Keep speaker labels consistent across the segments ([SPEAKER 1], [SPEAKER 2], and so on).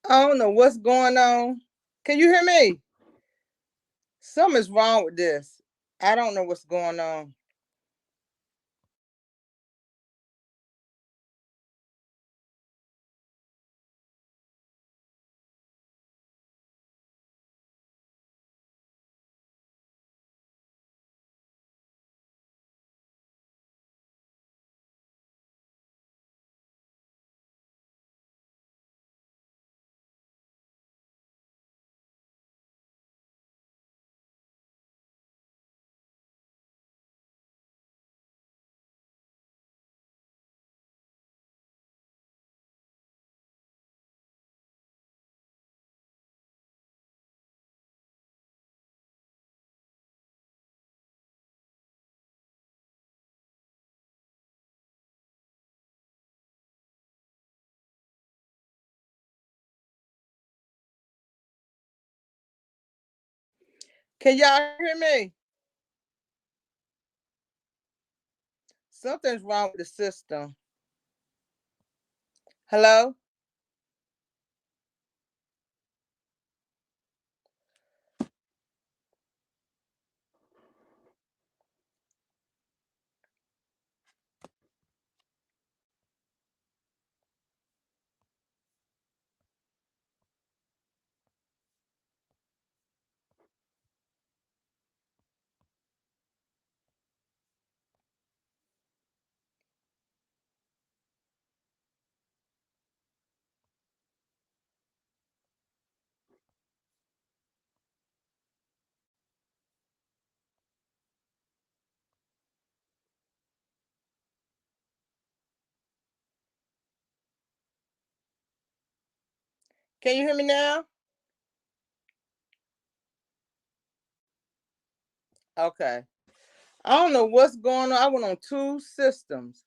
[SPEAKER 1] I don't know what's going on. Can you hear me? Something's wrong with this. I don't know what's going on. Can y'all hear me? Something's wrong with the system. Hello? Can you hear me now? Okay. I don't know what's going on. I went on two systems.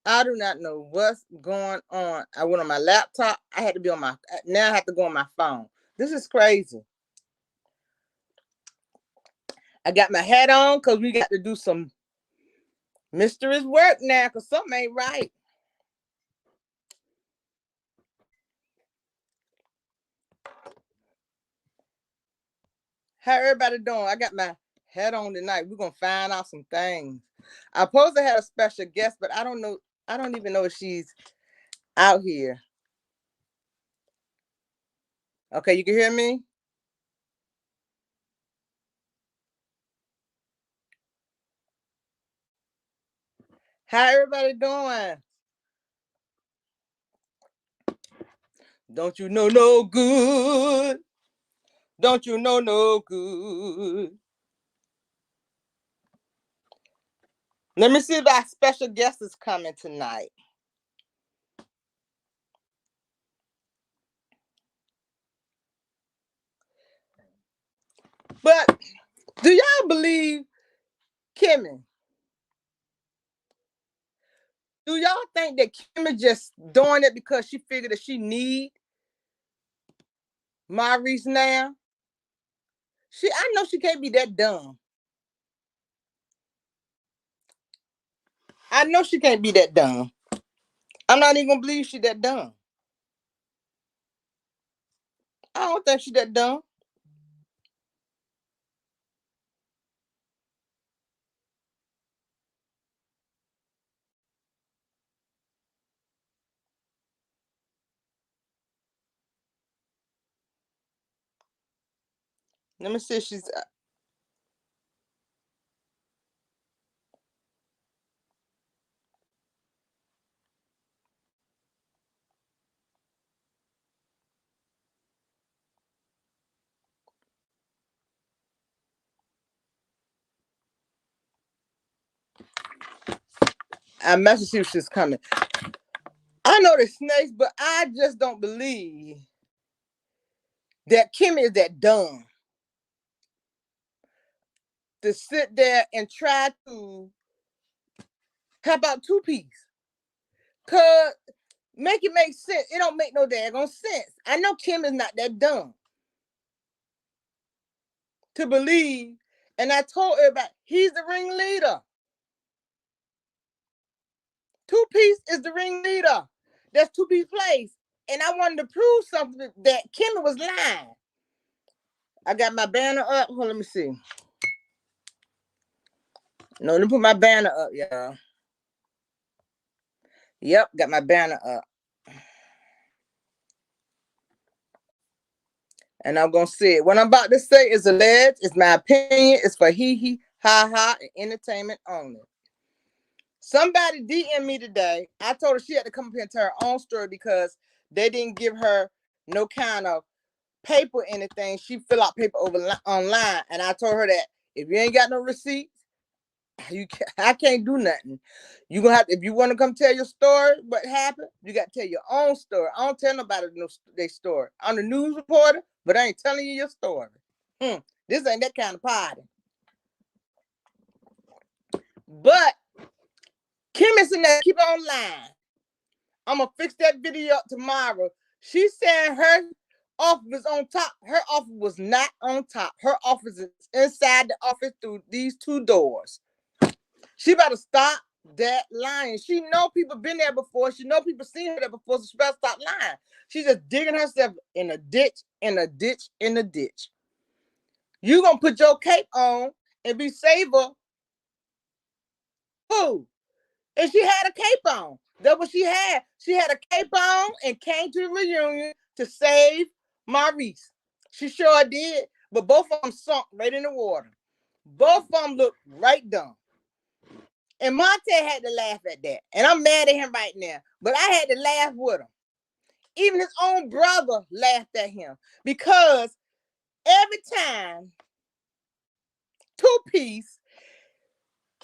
[SPEAKER 1] I do not know what's going on. I went on my laptop. I had to be on my, now I have to go on my phone. This is crazy. I got my hat on because we got to do some mysterious work now because something ain't right. How everybody doing? I got my hat on tonight. We're gonna find out some things. I'm supposed to have a special guest, but I don't know. I don't even know if she's out here. Okay, you can hear me? How everybody doing? Don't you know no good? Don't you know no good? Let me see if our special guest is coming tonight. But do y'all believe Kimmi? Do y'all think that Kimmi just doing it because she figured that she need Maurice now? I know she can't be that dumb. I know she can't be that dumb. I'm not even gonna believe she that dumb. I don't think she that dumb. Let me see if she's. I message see if she's coming. I know the snakes, but I just don't believe that Kimmi is that dumb to sit there and try to help out two piece. Cause make it make sense. It don't make no daggone sense. I know Kim is not that dumb to believe. And I told everybody he's the ringleader. Two Piece is the ringleader. That's Two Piece Place. and I wanted to prove something that Kimmi was lying. I got my banner up. Hold on, let me see. No, let me put my banner up, y'all. Yep, got my banner up. And I'm going to say it. What I'm about to say is alleged. It's my opinion. It's for hee, ha, ha, and entertainment only. Somebody DM me today. I told her she had to come up here and tell her own story because they didn't give her no kind of paper or anything. She fill out paper over online. And I told her that if you ain't got no receipts, I can't do nothing. You gonna have to, if you want to come tell your story, what happened, you got to tell your own story. I don't tell nobody their story. I'm the news reporter, but I ain't telling you your story. This ain't that kind of party. But Kimmi's in there, keep on lying. I'm gonna fix that video up tomorrow. She said her office was on top. Her office was not on top. Her office is inside the office through these two doors. She better stop that lying. She know people been there before. She know people seen her there before, so she better stop lying. She's just digging herself in a ditch, in a ditch, in a ditch. You gonna put your cape on and be saver. Who? And she had a cape on. That's what she had. She had a cape on and came to the reunion to save Maurice. She sure did. But both of them sunk right in the water. Both of them looked right dumb. And Monte had to laugh at that. And I'm mad at him right now. But I had to laugh with him. Even his own brother laughed at him. Because every time, two-piece,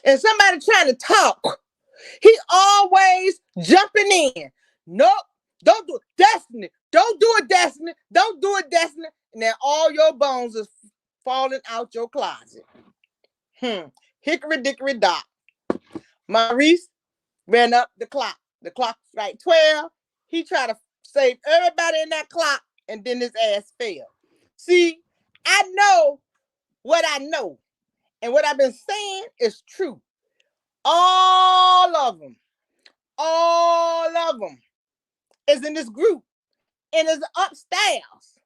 [SPEAKER 1] and somebody trying to talk, he always jumping in. Nope, don't do it. Destiny. Don't do it, Destiny. Don't do it, Destiny. And then all your bones is falling out your closet. Hickory dickory dock. Maurice ran up the clock. The clock was like 12. He tried to save everybody in that clock, and then his ass fell. See, I know what I know. And what I've been saying is true. All of them is in this group. And it's upstairs.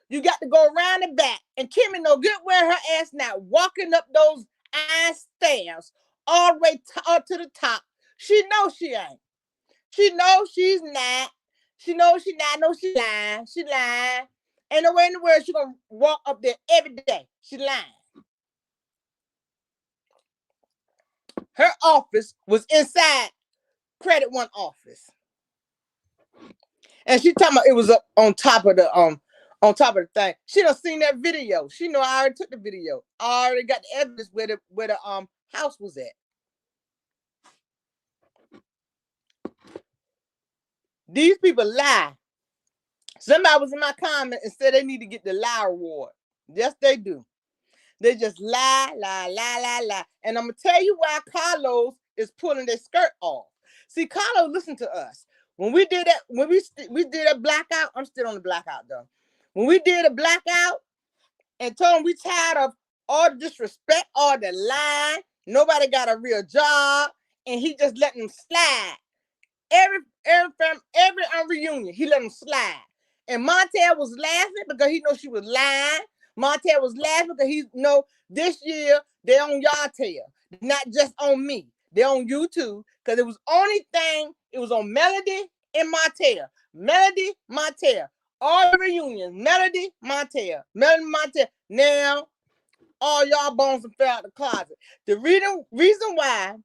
[SPEAKER 1] You got to go around the back. And Kimmi know good where her ass now, walking up those iron stairs all the way up to the top. She knows she ain't. She knows she's not. She knows she not. Know she lying. She lying. Ain't no way in the world she gonna walk up there every day. She lying. Her office was inside Credit One office. And she talking about it was up on top of the thing. She done seen that video. She know I already took the video. I already got the evidence where the house was at. These people lie. Somebody was in my comment and said they need to get the lie award. Yes, they do. They just lie. And I'm gonna tell you why Carlos is pulling their skirt off. See, Carlos listened to us. When we did that, when we did a blackout, I'm still on the blackout though. When we did a blackout and told him we tired of all the disrespect, all the lying, nobody got a real job, and he just let them slide. Every reunion, he let them slide. And Montel was laughing because he know she was lying. Montel was laughing because he know this year they on y'all tail, not just on me. They on you too, because it was only thing, it was on Melody and Montel. Melody, Montel. All the reunions, Melody, Montel. Melody, Montel. Now, all y'all bones fell out the closet. The reason why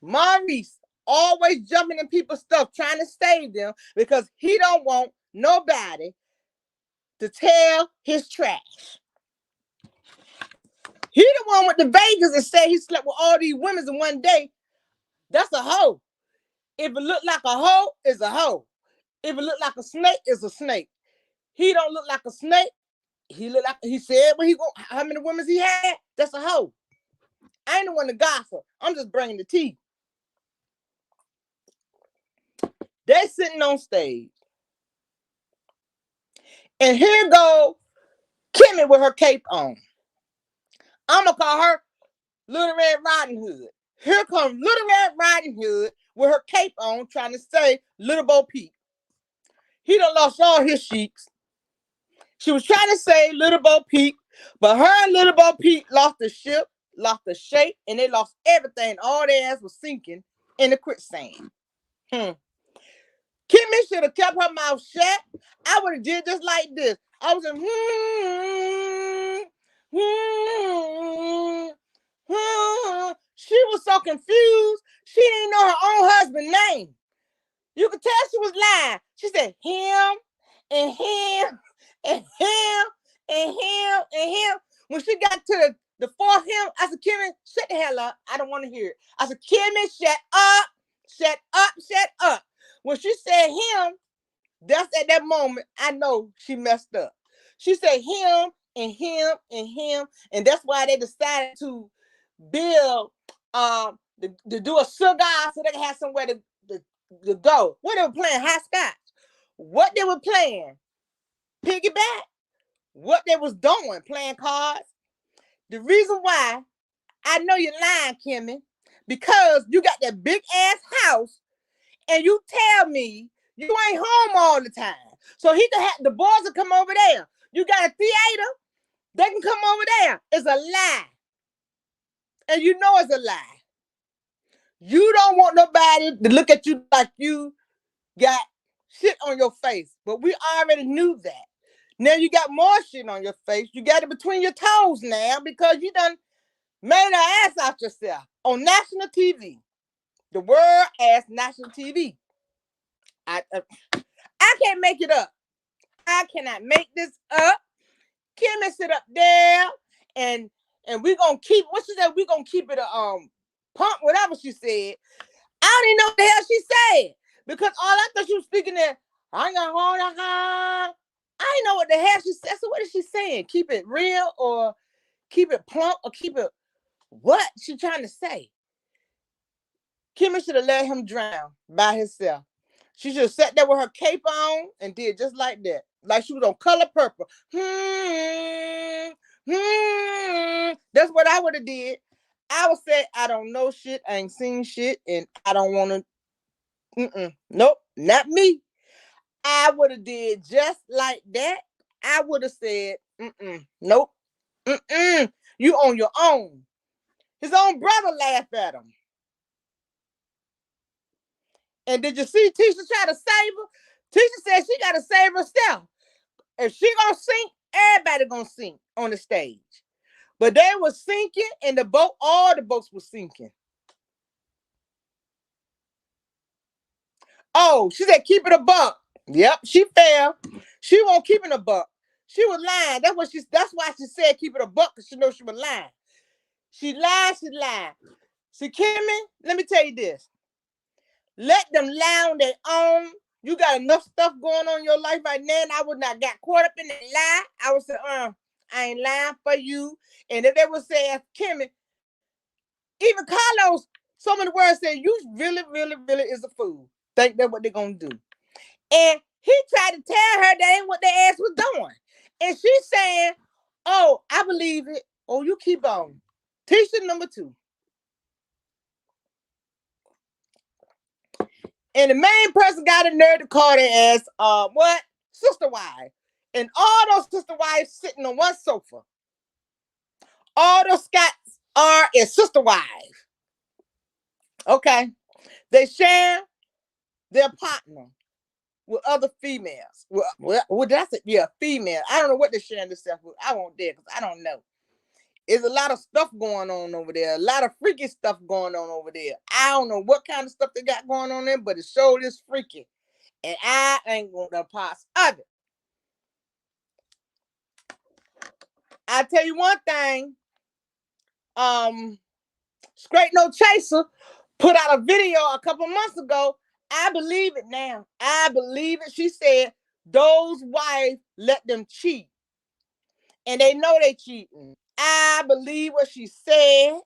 [SPEAKER 1] Maurice always jumping in people's stuff, trying to save them, because he don't want nobody to tell his trash. He the one with the Vegas and say he slept with all these women in one day. That's a hoe. If it look like a hoe, it's a hoe. If it look like a snake, it's a snake. He don't look like a snake. He look like, he said when he go, how many women he had. That's a hoe. I ain't the one to gossip. I'm just bringing the tea. They sitting on stage. And here go Kimmi with her cape on. I'm going to call her Little Red Riding Hood. Here comes Little Red Riding Hood with her cape on trying to say Little Bo Peep. He done lost all his cheeks. She was trying to say Little Bo Peep, but her and Little Bo Peep lost the ship, lost the shape, and they lost everything. All their ass was sinking in the quicksand. Kimmi should have kept her mouth shut. I would have did just like this. I was in, She was so confused. She didn't know her own husband's name. You could tell she was lying. She said him and him and him and him and him. When she got to the fourth him, I said, Kimmi, shut the hell up. I don't want to hear it. I said, Kimmi, shut up. Shut up. Shut up. When she said him, that's at that moment I know she messed up. She said him and him and him, and that's why they decided to build to do a cigar so they can have somewhere to go. What they were playing, hopscotch. What they were playing, piggyback. What they was doing, playing cards. The reason why I know you're lying, Kimmi, because you got that big ass house, and you tell me you ain't home all the time. So he can have the boys will come over there. You got a theater, they can come over there. It's a lie. And you know it's a lie. You don't want nobody to look at you like you got shit on your face. But we already knew that. Now you got more shit on your face. You got it between your toes now because you done made an ass out yourself on national TV. The world ass national TV. I can't make it up. I cannot make this up. Kimmi sit up there and we're gonna keep what she said, we're gonna keep it a pump, whatever she said. I don't even know what the hell she said. Because all I thought she was speaking there, I ain't gonna hold her. I didn't know what the hell she said. So what is she saying? Keep it real or keep it plump or keep it what she trying to say? Kimmi should have let him drown by himself. She should have sat there with her cape on and did just like that. Like she was on Color Purple. That's what I would have did. I would say, I don't know shit, I ain't seen shit, and I don't want to. Nope, not me. I would have did just like that. I would have said, nope, you on your own. His own brother laughed at him. And did you see Tisha try to save her? Tisha said she got to save herself. If she gonna sink, everybody gonna sink on the stage. But they were sinking, and the boat, all the boats were sinking. Oh, she said keep it a buck. Yep, she fell. She won't keep it a buck. She was lying. That's why she said keep it a buck, because she knows she was lying. She lied. See, Kimmi, let me tell you this. Let them lie on their own. You got enough stuff going on in your life right now, and I would not got caught up in that lie. I would say, I ain't lying for you. And if they would say, Kimmi, even Carlos, so many words said, you really, really, really is a fool. Think that's what they're going to do. And he tried to tell her that ain't what their ass was doing. And she's saying, oh, I believe it. Oh, you keep on. Tisha number 2. And the main person got a nerve to call their ass, what? Sister wife. And all those sister wives sitting on one sofa. All those Scots are a sister wife. Okay. They share their partner with other females. Well, that's it. Yeah, female. I don't know what they're sharing themselves with. I won't dare because I don't know. There's a lot of stuff going on over there. A lot of freaky stuff going on over there. I don't know what kind of stuff they got going on there, but it sure is freaky. And I ain't going to parts of it. I tell you one thing. Straight No Chaser put out a video a couple months ago. I believe it now. I believe it. She said those wives let them cheat. And they know they cheating. I believe what she said.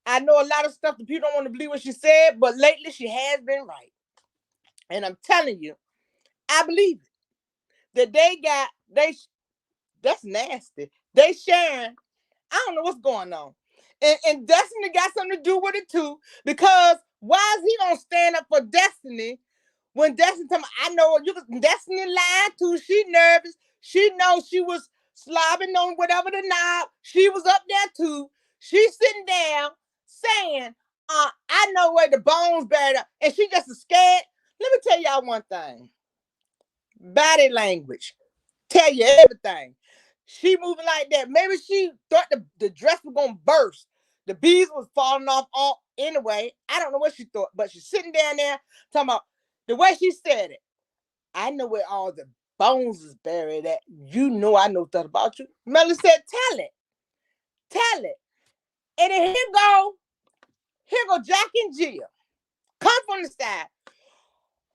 [SPEAKER 1] I know a lot of stuff that people don't want to believe what she said, but lately she has been right. And I'm telling you, I believe it. That that's nasty. They sharing, I don't know what's going on. And Destiny got something to do with it too, because why is he gonna stand up for Destiny When Destiny told me, I know you Destiny lied too. She nervous. She knows she was slobbing on whatever the knob. She was up there too. She's sitting down saying, I know where the bones buried up. And she just scared. Let me tell y'all one thing. Body language. Tell you everything. She moving like that. Maybe she thought the dress was gonna burst. The beads was falling off all anyway. I don't know what she thought, but she's sitting down there talking about the way she said it. I know where all the bones is buried at. You know I know that about you. Melly said, tell it. Tell it. And then here go Jack and Jill. Come from the side.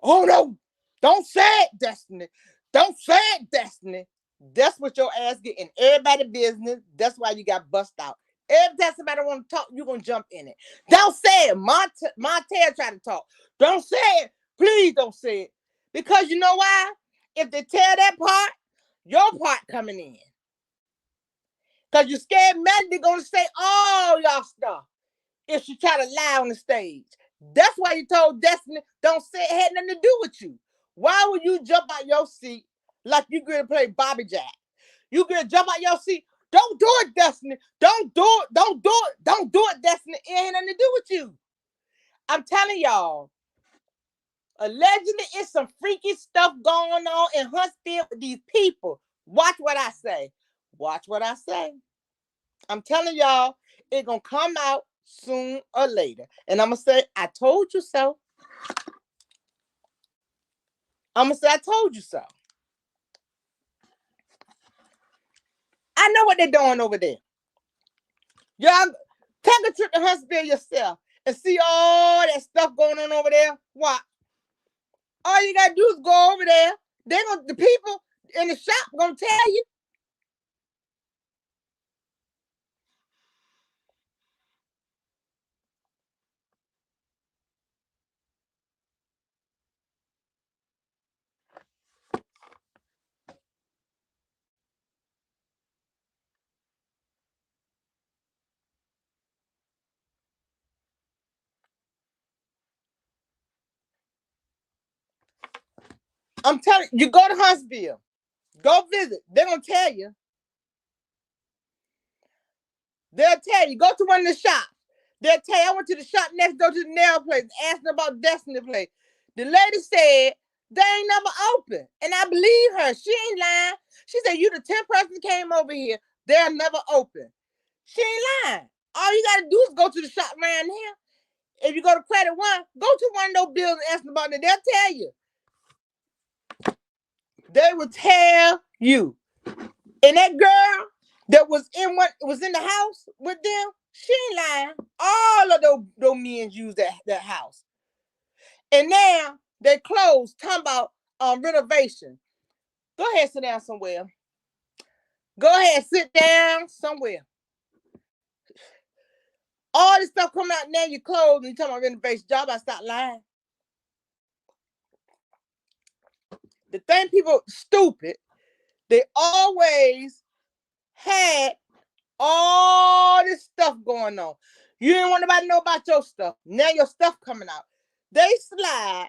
[SPEAKER 1] Oh no, don't say it, Destiny. Don't say it, Destiny. That's what your ass get in everybody's business. That's why you got bust out. Every time somebody want to talk, you're going to jump in it. Don't say it. Montel tried to talk. Don't say it. Please don't say it. Because you know why? If they tell that part, your part coming in. Because you scared Melody going to say all y'all stuff if she try to lie on the stage. That's why you told Destiny, don't say it had nothing to do with you. Why would you jump out your seat like you going to play Bobby Jack? You going to jump out your seat. Don't do it, Destiny. Don't do it. Don't do it. Don't do it, Destiny. It ain't nothing to do with you. I'm telling y'all, allegedly, it's some freaky stuff going on in Huntsville with these people. Watch what I say. Watch what I say. I'm telling y'all, it's going to come out soon or later. And I'm going to say, I told you so. I'm going to say, I told you so. I know what they're doing over there. Y'all take a trip to Huntsville yourself and see all that stuff going on over there. What? All you gotta do is go over there. The people in the shop gonna tell you. I'm telling you, go to Huntsville. Go visit. They're gonna tell you. They'll tell you. Go to one of the shops. They'll tell you. I went to the shop next door to the nail place, asking about Destiny place. The lady said they ain't never open. And I believe her. She ain't lying. She said, you the 10th person came over here. They're never open. She ain't lying. All you gotta do is go to the shop around here. If you go to Credit One, go to one of those buildings and ask them about it. They'll tell you. They will tell you. And that girl that was in the house with them, she ain't lying. All of those men use that house. And now they closed, talking about renovation. Go ahead, sit down somewhere. Go ahead, sit down somewhere. All this stuff coming out now, you closed and you talking about renovation. Y'all about to stop lying. The thing people stupid, they always had all this stuff going on. You didn't want nobody to know about your stuff. Now your stuff coming out. They slide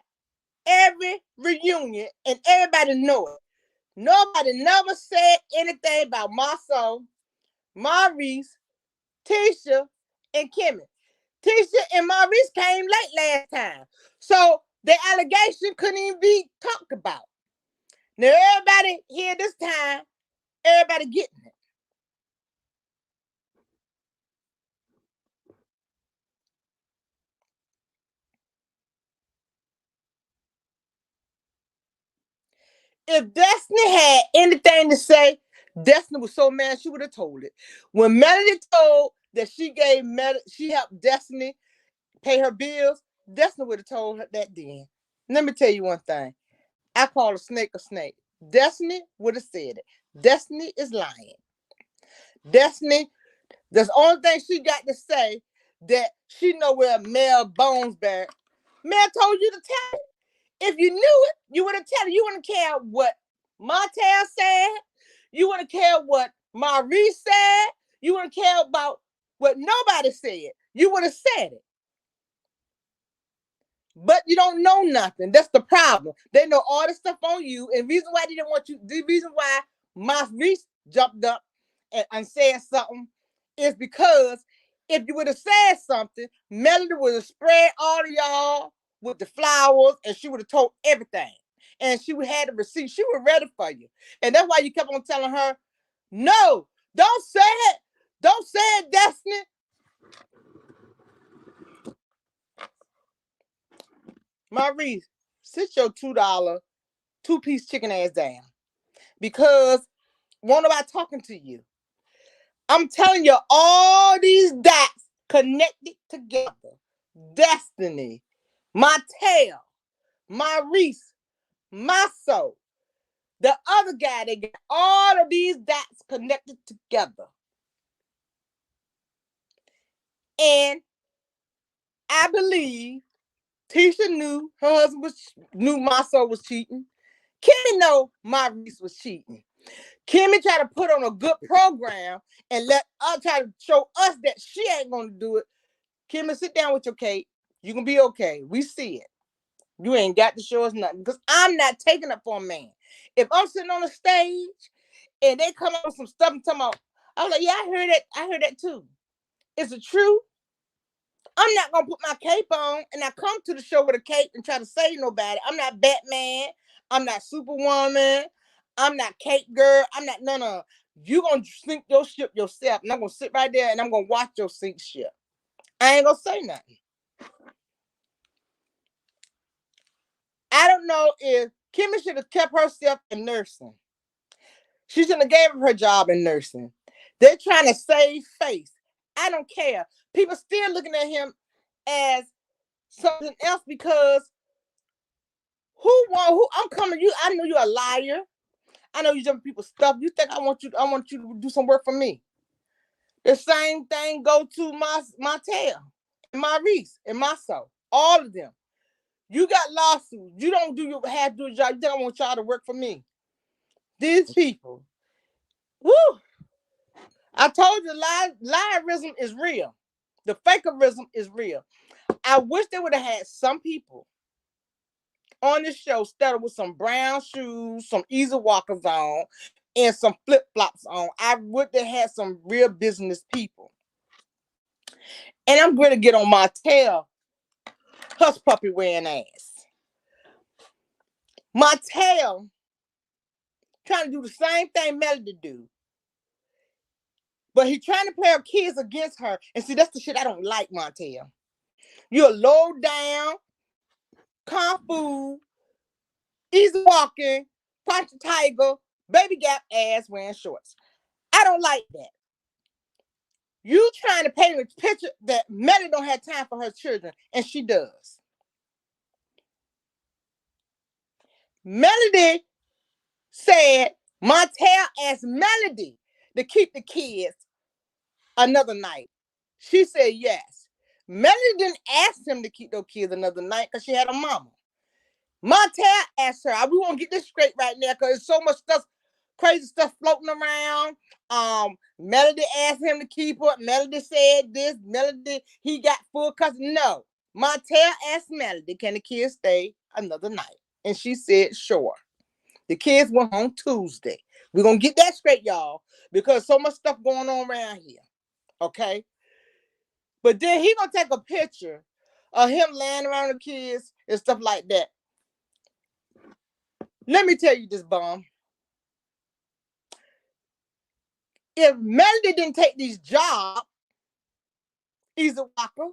[SPEAKER 1] every reunion and everybody know it. Nobody never said anything about Marceau, Maurice, Tisha, and Kimmi. Tisha and Maurice came late last time. So the allegation couldn't even be talked about. Now everybody here this time, everybody getting it. If Destiny had anything to say, Destiny was so mad she would have told it. When Melody told that she helped Destiny pay her bills, Destiny would have told her that then. Let me tell you one thing. I call a snake a snake. Destiny would have said it. Destiny is lying. Destiny, that's the only thing she got to say that she know where Mel Bones buried. Mel told you to tell it. If you knew it, you would have told it. You wouldn't care what Montel said. You wouldn't care what Maurice said. You wouldn't care about what nobody said. You would have said it. But you don't know nothing. That's the problem. They know all this stuff on you. And reason why they didn't want you, the reason why Maurice jumped up and said something is because if you would have said something, Melody would have spread all of y'all with the flowers and she would have told everything. And she would have the receipt. She was ready for you. And that's why you kept on telling her, no, don't say it. Don't say it, Destiny. Maurice, sit your $2 two-piece chicken ass down. Because won't nobody talking to you. I'm telling you, all these dots connected together. Destiny, my tail, Maurice, my soul. The other guy, they got all of these dots connected together. And I believe Tisha knew her husband knew my soul was cheating. Kimmi know Maurice was cheating. Kimmi tried to put on a good program and let us try to show us that she ain't gonna do it. Kimmi, sit down with your cake. You can be okay. We see it. You ain't got to show us nothing because I'm not taking it for a man. If I'm sitting on the stage and they come up with some stuff and talking about, I'm like, yeah, I heard that. I heard that too. Is it true? I'm not gonna put my cape on and I come to the show with a cape and try to save nobody. I'm not Batman. I'm not Superwoman. I'm not Cape Girl. I'm not none of. You gonna sink your ship yourself, and I'm gonna sit right there and I'm gonna watch your sink ship. I ain't gonna say nothing. I don't know if Kimmi should have kept herself in nursing. She shouldn't have gave her job in nursing. They're trying to save face. I don't care. People still looking at him as something else because who I'm coming you. I know you're a liar. I know you jumping people's stuff. You think I want you to do some work for me. The same thing go to my tail and Maurice and my soul. All of them. You got lawsuits. You don't do your have to do a job. You think I want y'all to work for me. These people. Woo! I told you liarism is real. The fakerism is real. I wish they would have had some people on this show started with some brown shoes, some easy walkers on, and some flip-flops on. I would have had some real business people. And I'm going to get on my tail, hush puppy wearing ass. My tail trying to do the same thing Melody do. But he trying to play her kids against her. And see, that's the shit I don't like, Montel. You're low down, kung fu, easy walking, punch a tiger, baby gap ass wearing shorts. I don't like that. You trying to paint a picture that Melody don't have time for her children, and she does. Melody said Montel asked Melody to keep the kids another night. She said yes. Melody didn't ask him to keep those kids another night because she had a mama. Montel asked her. We won't get this straight right now because there's so much stuff, crazy stuff floating around. Melody asked him to keep her. Melody said this. Melody, he got full custody. No. Montel asked Melody, can the kids stay another night? And she said, sure. The kids went home Tuesday. We're going to get that straight, y'all, because so much stuff going on around here. Okay? But then he going to take a picture of him laying around the kids and stuff like that. Let me tell you this, Bum. If Melody didn't take these jobs, Easy Walker,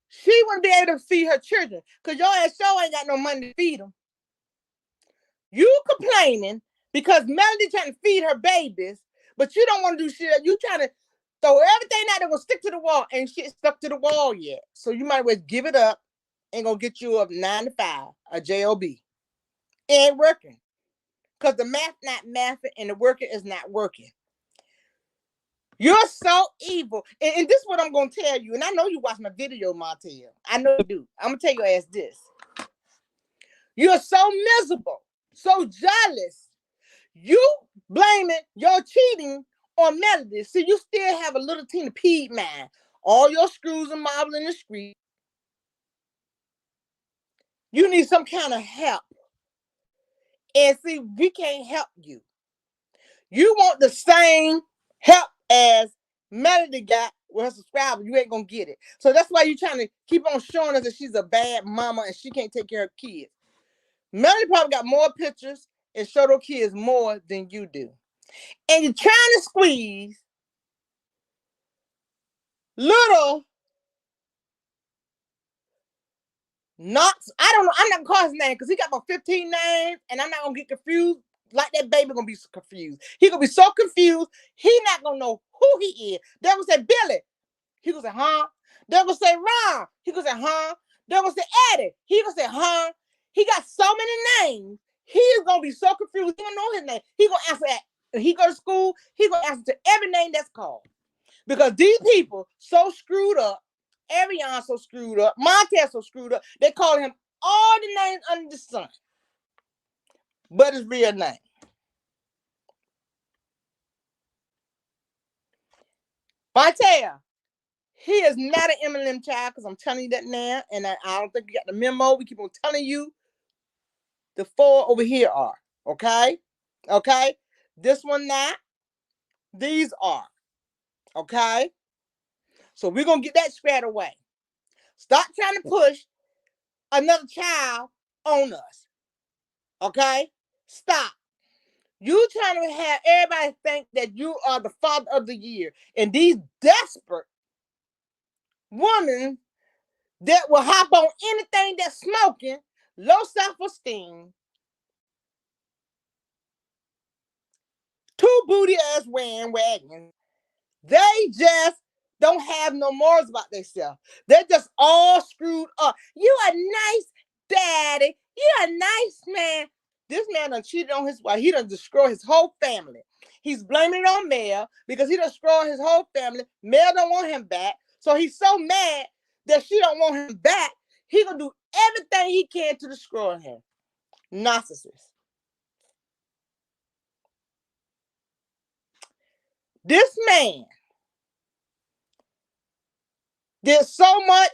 [SPEAKER 1] she wouldn't be able to feed her children because your ass sure ain't got no money to feed them. You complaining because Melody trying to feed her babies, but you don't want to do shit. You trying to throw everything out there will stick to the wall, and shit stuck to the wall yet. So you might as well give it up and go get you up 9 to 5, a job. It ain't working because the math not mathing and the working is not working. You're so evil. And this is what I'm going to tell you. And I know you watch my video, Montel. I know you do. I'm going to tell your ass this. You're so miserable, so jealous. You blaming your cheating on Melody. See, you still have a little teeny peed mind. All your screws and marble in the street. You need some kind of help. And see, we can't help you. You want the same help as Melody got with her subscriber. You ain't gonna get it. So that's why you're trying to keep on showing us that she's a bad mama and she can't take care of kids. Melody probably got more pictures and show those kids more than you do. And you're trying to squeeze little Knox. I don't know. I'm not gonna call his name because he got about 15 names, and I'm not gonna get confused. Like that baby gonna be confused. He gonna be so confused. He not gonna know who he is. They gonna say Billy. He gonna say, huh? They gonna say Ron. He gonna say, huh? They gonna say Eddie. He gonna say, huh? He got so many names. He is gonna be so confused. He don't know his name. He gonna answer at. He go to school. He gonna answer to every name that's called. Because these people so screwed up. Ariana so screwed up. Montez so screwed up. They call him all the names under the sun. But his real name. Vital. He is not an Eminem child, because I'm telling you that now. And I don't think you got the memo. We keep on telling you the four over here are. Okay? Okay? This one not. These are. Okay? So we're going to get that squared away. Stop trying to push another child on us. Okay? Stop. You trying to have everybody think that you are the father of the year. And these desperate women that will hop on anything that's smoking, low self-esteem, two booty ass wearing wagons, they just don't have no morals about themselves. They're just all screwed up. You a nice daddy. You a nice man. This man done cheated on his wife. He done destroyed his whole family. He's blaming it on Mel because he done destroyed his whole family. Mel don't want him back. So he's so mad that she don't want him back. He gonna do everything he can to destroy him. Narcissist. This man did so much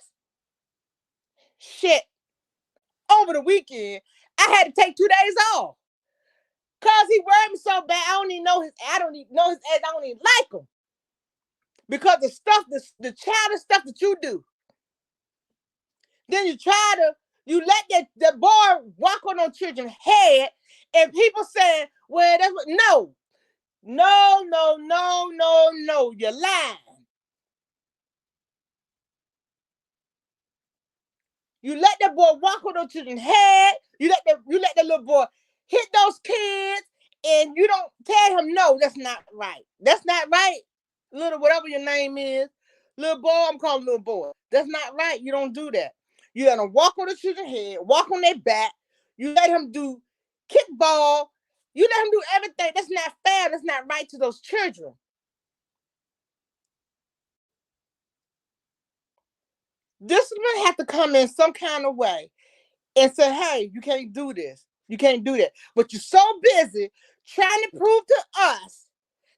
[SPEAKER 1] shit over the weekend. I had to take 2 days off. Cause he worried me so bad. I don't even know his age. I don't even like him. Because the stuff, the childish stuff that you do. Then you let that boy walk on no children's head, and people saying, well, that's what, no. You're lying. You let that boy walk on no children's head. You let that little boy hit those kids, and you don't tell him, no, that's not right. That's not right. Little whatever your name is. Little boy, I'm calling little boy. That's not right. You don't do that. You let him walk on the children's head, walk on their back. You let him do kickball. You let him do everything. That's not fair. That's not right to those children. Discipline have to come in some kind of way and say, hey, you can't do this. You can't do that. But you're so busy trying to prove to us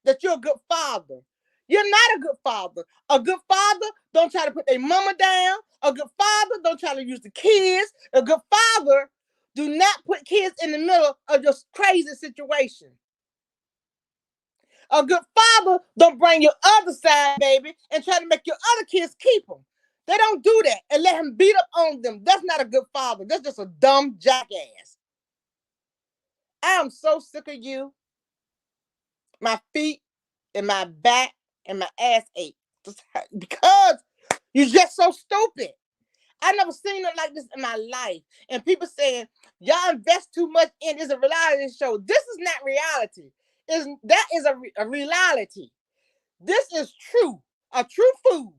[SPEAKER 1] that you're a good father. You're not a good father. A good father don't try to put their mama down. A good father don't try to use the kids. A good father do not put kids in the middle of this crazy situation. A good father don't bring your other side, baby, and try to make your other kids keep them. They don't do that and let him beat up on them. That's not a good father. That's just a dumb jackass. I am so sick of you. My feet and my back and my ass ache. Because you're just so stupid. I never seen it like this in my life. And people saying, y'all invest too much in this a reality show. This is not reality. That is a reality. This is true. A true food.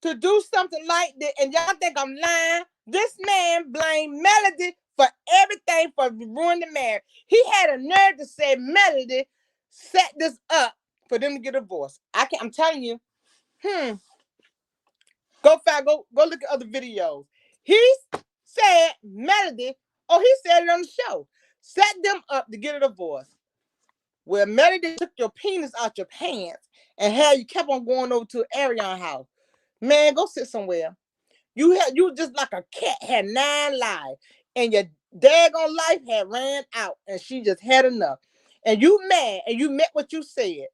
[SPEAKER 1] To do something like this, and y'all think I'm lying, this man blamed Melody for everything for ruining the marriage. He had a nerve to say Melody set this up for them to get a divorce. I'm telling you, go look at other videos. He said Melody, he said it on the show, set them up to get a divorce. Well, Melody took your penis out your pants and how you kept on going over to Ariana's house. Man, go sit somewhere. You just like a cat had 9 lives, and your daggone life had ran out, and she just had enough. And you mad, and you meant what you said.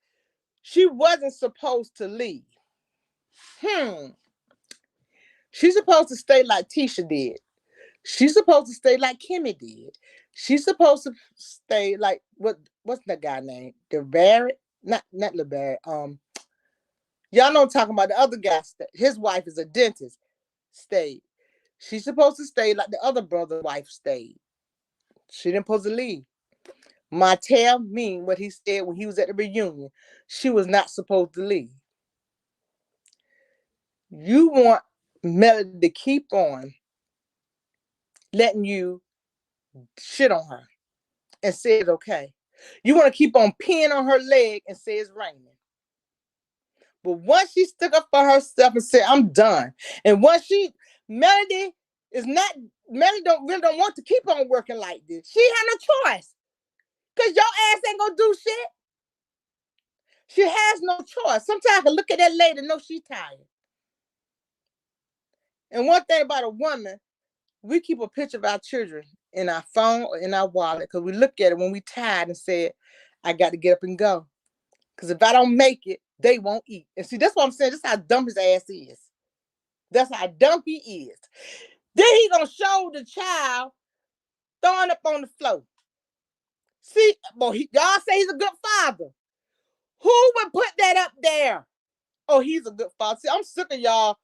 [SPEAKER 1] She wasn't supposed to leave. She's supposed to stay like Tisha did. She's supposed to stay like Kimmi did. She's supposed to stay like what's that guy name? DeBarrett? Not LeBarrett. Y'all know I'm talking about the other guy. His wife is a dentist. Stayed. She's supposed to stay like the other brother's wife stayed. She didn't supposed to leave. Martell mean what he said when he was at the reunion. She was not supposed to leave. You want Melody to keep on letting you shit on her and say it's okay. You want to keep on peeing on her leg and say it's raining. But once she stuck up for herself and said, I'm done. And once Melody don't want to keep on working like this. She had no choice. Because your ass ain't going to do shit. She has no choice. Sometimes I can look at that lady and know she's tired. And one thing about a woman, we keep a picture of our children in our phone or in our wallet because we look at it when we tired and say, I got to get up and go. Because if I don't make it, they won't eat. And see, that's what I'm saying. That's how dumb his ass is. That's how dumb he is. Then he gonna show the child throwing up on the floor. See, boy, y'all say he's a good father. Who would put that up there? Oh, he's a good father. See, I'm sick of y'all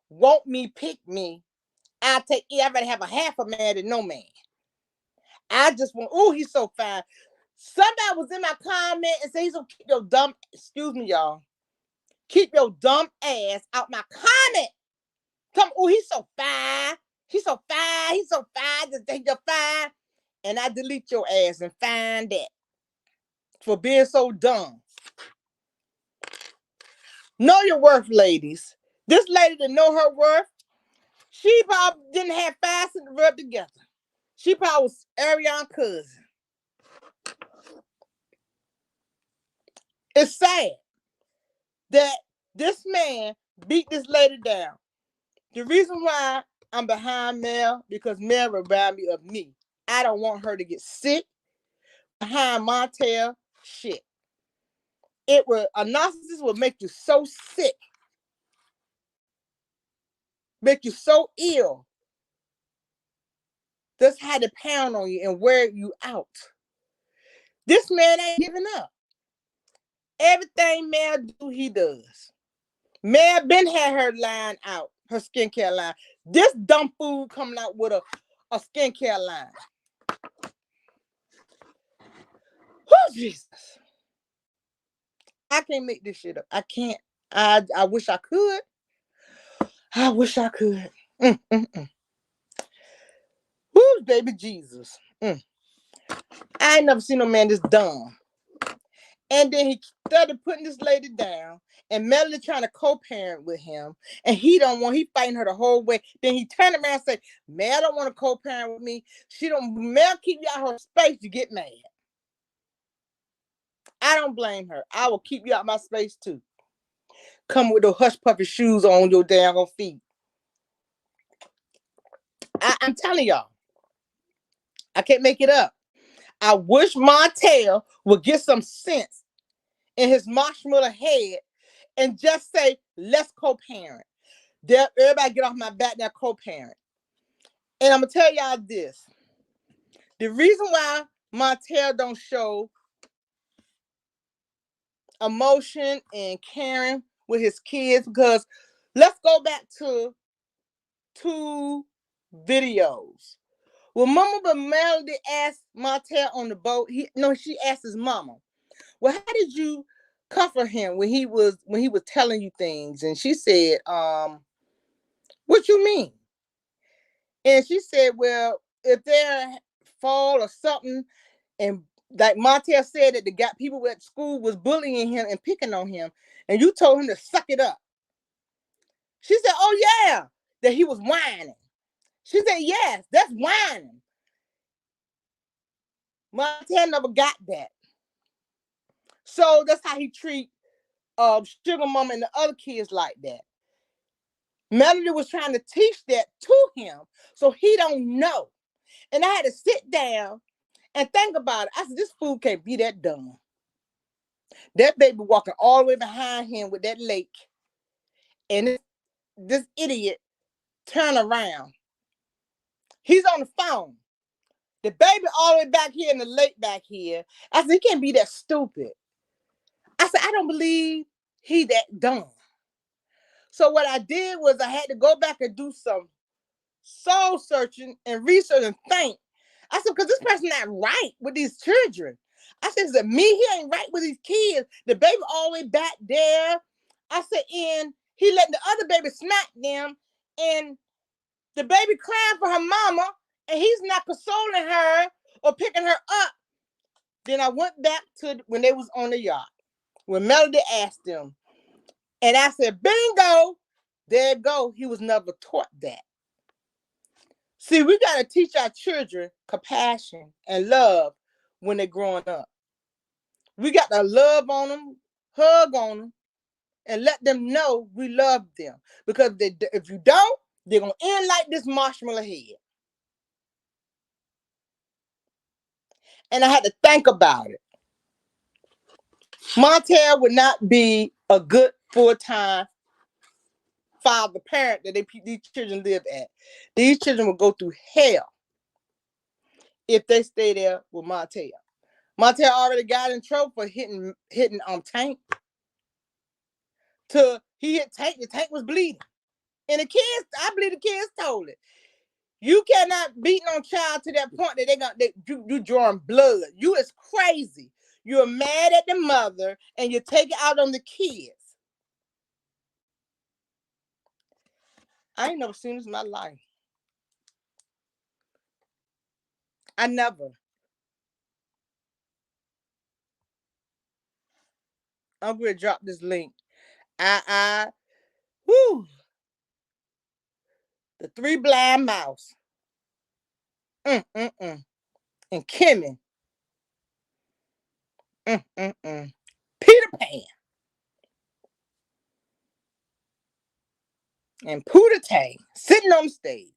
[SPEAKER 1] want me, pick me. I'd rather have a half a man than no man. I just want, oh, he's so fine. Somebody was in my comment and said he's gonna keep your dumb, excuse me, y'all. Keep your dumb ass out my comment. Come, oh, he's so fine. He's so fine. He's so fine. Just think you're fine. And I delete your ass and find that for being so dumb. Know your worth, ladies. This lady to know her worth, she probably didn't have fast and rub together. She probably was Ariana's cousin. It's sad that this man beat this lady down. The reason why I'm behind Mel, because Mel reminds me of me. I don't want her to get sick behind Montel shit. A narcissist will make you so sick, make you so ill. That's how to pound on you and wear you out. This man ain't giving up. Everything Mel do, he does. Mel been had her line out, her skincare line. This dumb fool coming out with a skincare line. Oh, Jesus. I can't make this shit up. I can't. I wish I could. I wish I could. Woo, baby Jesus. I ain't never seen no man this dumb. And then he started putting this lady down, and Melody trying to co-parent with him, and he fighting her the whole way. Then he turned around and said, Mel don't want to co-parent with me. Mel keep you out her space, you get mad. I don't blame her. I will keep you out my space too. Come with those hush puppy shoes on your damn feet. I'm telling y'all, I can't make it up. I wish Montel would get some sense in his marshmallow head and just say, let's co-parent. Everybody get off my back, now co-parent. And I'm going to tell y'all this. The reason why Montel don't show emotion and caring with his kids, because let's go back to 2 videos. Well, Mama Melody asked Montel on the boat. She asked his mama, well, how did you comfort him when he was telling you things? And she said, what you mean? And she said, well, if there fall or something, and like Montel said that the people at school was bullying him and picking on him, and you told him to suck it up. She said, oh yeah, that he was whining. She said, yes, that's whining. Montel never got that. So that's how he treat Sugar Mama and the other kids like that. Melody was trying to teach that to him, so he don't know. And I had to sit down and think about it. I said, this fool can't be that dumb. That baby walking all the way behind him with that lake, and this idiot turn around. He's on the phone. The baby all the way back here and the lake back here. I said, he can't be that stupid. I said, I don't believe he that dumb. So what I did was I had to go back and do some soul searching and research and think. I said, because this person not right with these children. I said, is it me? He ain't right with these kids. The baby all the way back there. I said, and he letting the other baby smack them, and the baby crying for her mama, and he's not consoling her or picking her up. Then I went back to when they was on the yacht, when Melody asked them. And I said, bingo, there it go. He was never taught that. See, we got to teach our children compassion and love when they're growing up. We got to love on them, hug on them, and let them know we love them. Because if you don't, they're going to end like this marshmallow head. And I had to think about it. Montel would not be a good full-time father, parent that these children live at. These children will go through hell if they stay there with Montel. Montel already got in trouble for hitting Tank. He hit Tank. The Tank was bleeding, and the kids, I believe the kids told it. You cannot beat no child to that point that you drawing blood. You is crazy. You're mad at the mother and you take it out on the kids. I ain't never seen this in my life. I never. I'm gonna drop this link. Whoo. The Three Blind Mouse. And Kimmi. Peter Pan. And Pootie Tang sitting on stage.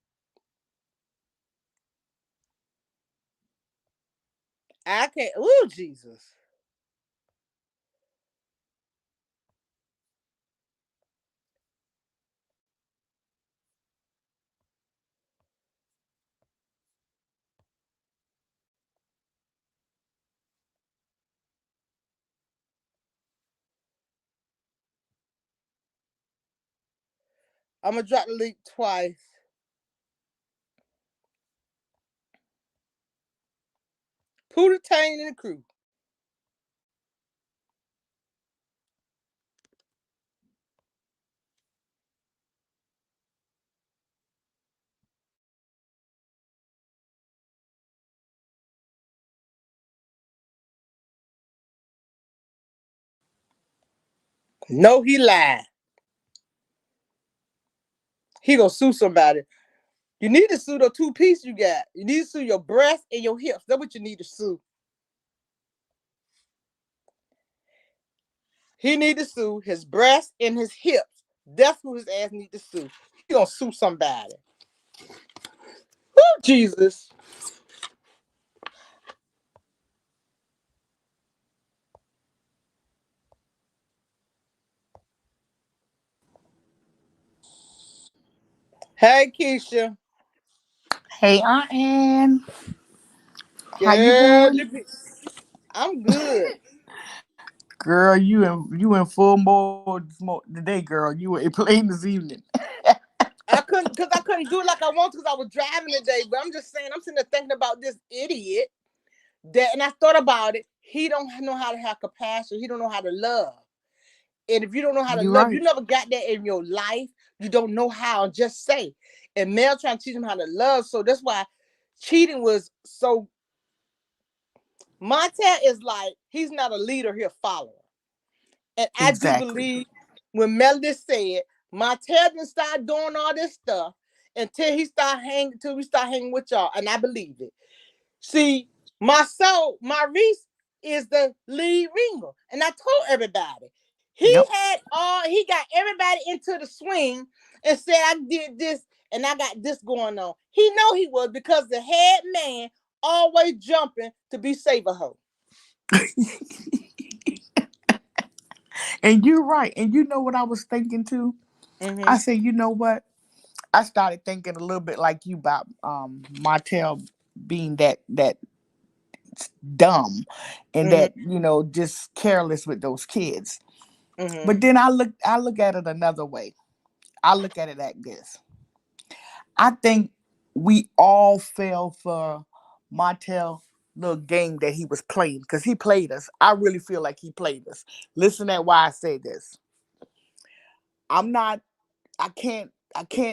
[SPEAKER 1] I can't. Oh, Jesus. I'm going to drop the link twice. Pootie Tang and the crew. No, he lied. He gonna sue somebody. You need to sue the two pieces you got. You need to sue your breast and your hips. That's what you need to sue. He need to sue his breast and his hips. That's who his ass need to sue. He gonna sue somebody. Oh, Jesus. Hey, Keisha.
[SPEAKER 2] Hey, Aunt Ann. How you
[SPEAKER 1] Girl,
[SPEAKER 2] doing?
[SPEAKER 1] I'm good.
[SPEAKER 2] Girl, you in full mode today, girl. You were playing this evening.
[SPEAKER 1] I couldn't do it like I want to because I was driving today. But I'm just saying, I'm sitting there thinking about this idiot and I thought about it. He don't know how to have compassion. He don't know how to love. And if you don't know how to
[SPEAKER 2] You're
[SPEAKER 1] love,
[SPEAKER 2] right.
[SPEAKER 1] you never got that in your life. You don't know how. Just say. And Mel trying to teach him how to love. So that's why cheating was so. Montel is like, he's not a leader, he's a follower. And I do
[SPEAKER 2] Exactly.
[SPEAKER 1] believe when Melody said, Montel didn't start doing all this stuff until we start hanging with y'all. And I believe it. See, Maurice is the lead ringer. And I told everybody,
[SPEAKER 2] Yep.
[SPEAKER 1] He got everybody into the swing and said I did this and I got this going on. He know he was because the head man always jumping to be saver hoe.
[SPEAKER 2] And you're right. And you know what I was thinking too? I
[SPEAKER 1] Mm-hmm.
[SPEAKER 2] said, you know what? I started thinking a little bit like you about Martell being that dumb and
[SPEAKER 1] Mm-hmm.
[SPEAKER 2] that, you know, just careless with those kids.
[SPEAKER 1] Mm-hmm.
[SPEAKER 2] But then I look at it another way. I look at it like this. I think we all fell for Martell little game that he was playing because he played us. I really feel like he played us. Listen at why I say this. I'm not I can't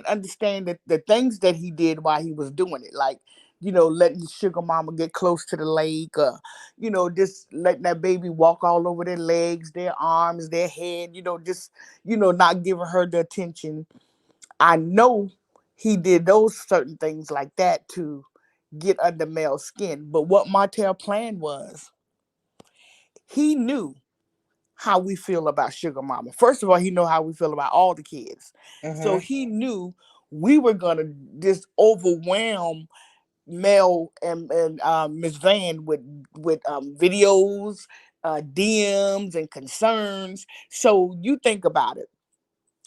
[SPEAKER 2] understand the things that he did while he was doing it. Like, you know, letting the sugar mama get close to the lake, you know, just letting that baby walk all over their legs, their arms, their head, you know, just, you know, not giving her the attention. I know he did those certain things like that to get under Mel's skin. But what Martell plan was, he knew how we feel about Sugar Mama. First of all, he know how we feel about all the kids. So
[SPEAKER 1] Mm-hmm.
[SPEAKER 2] he knew we were gonna just overwhelm Mel and Miss Van with videos, DMs, and concerns. So you think about it.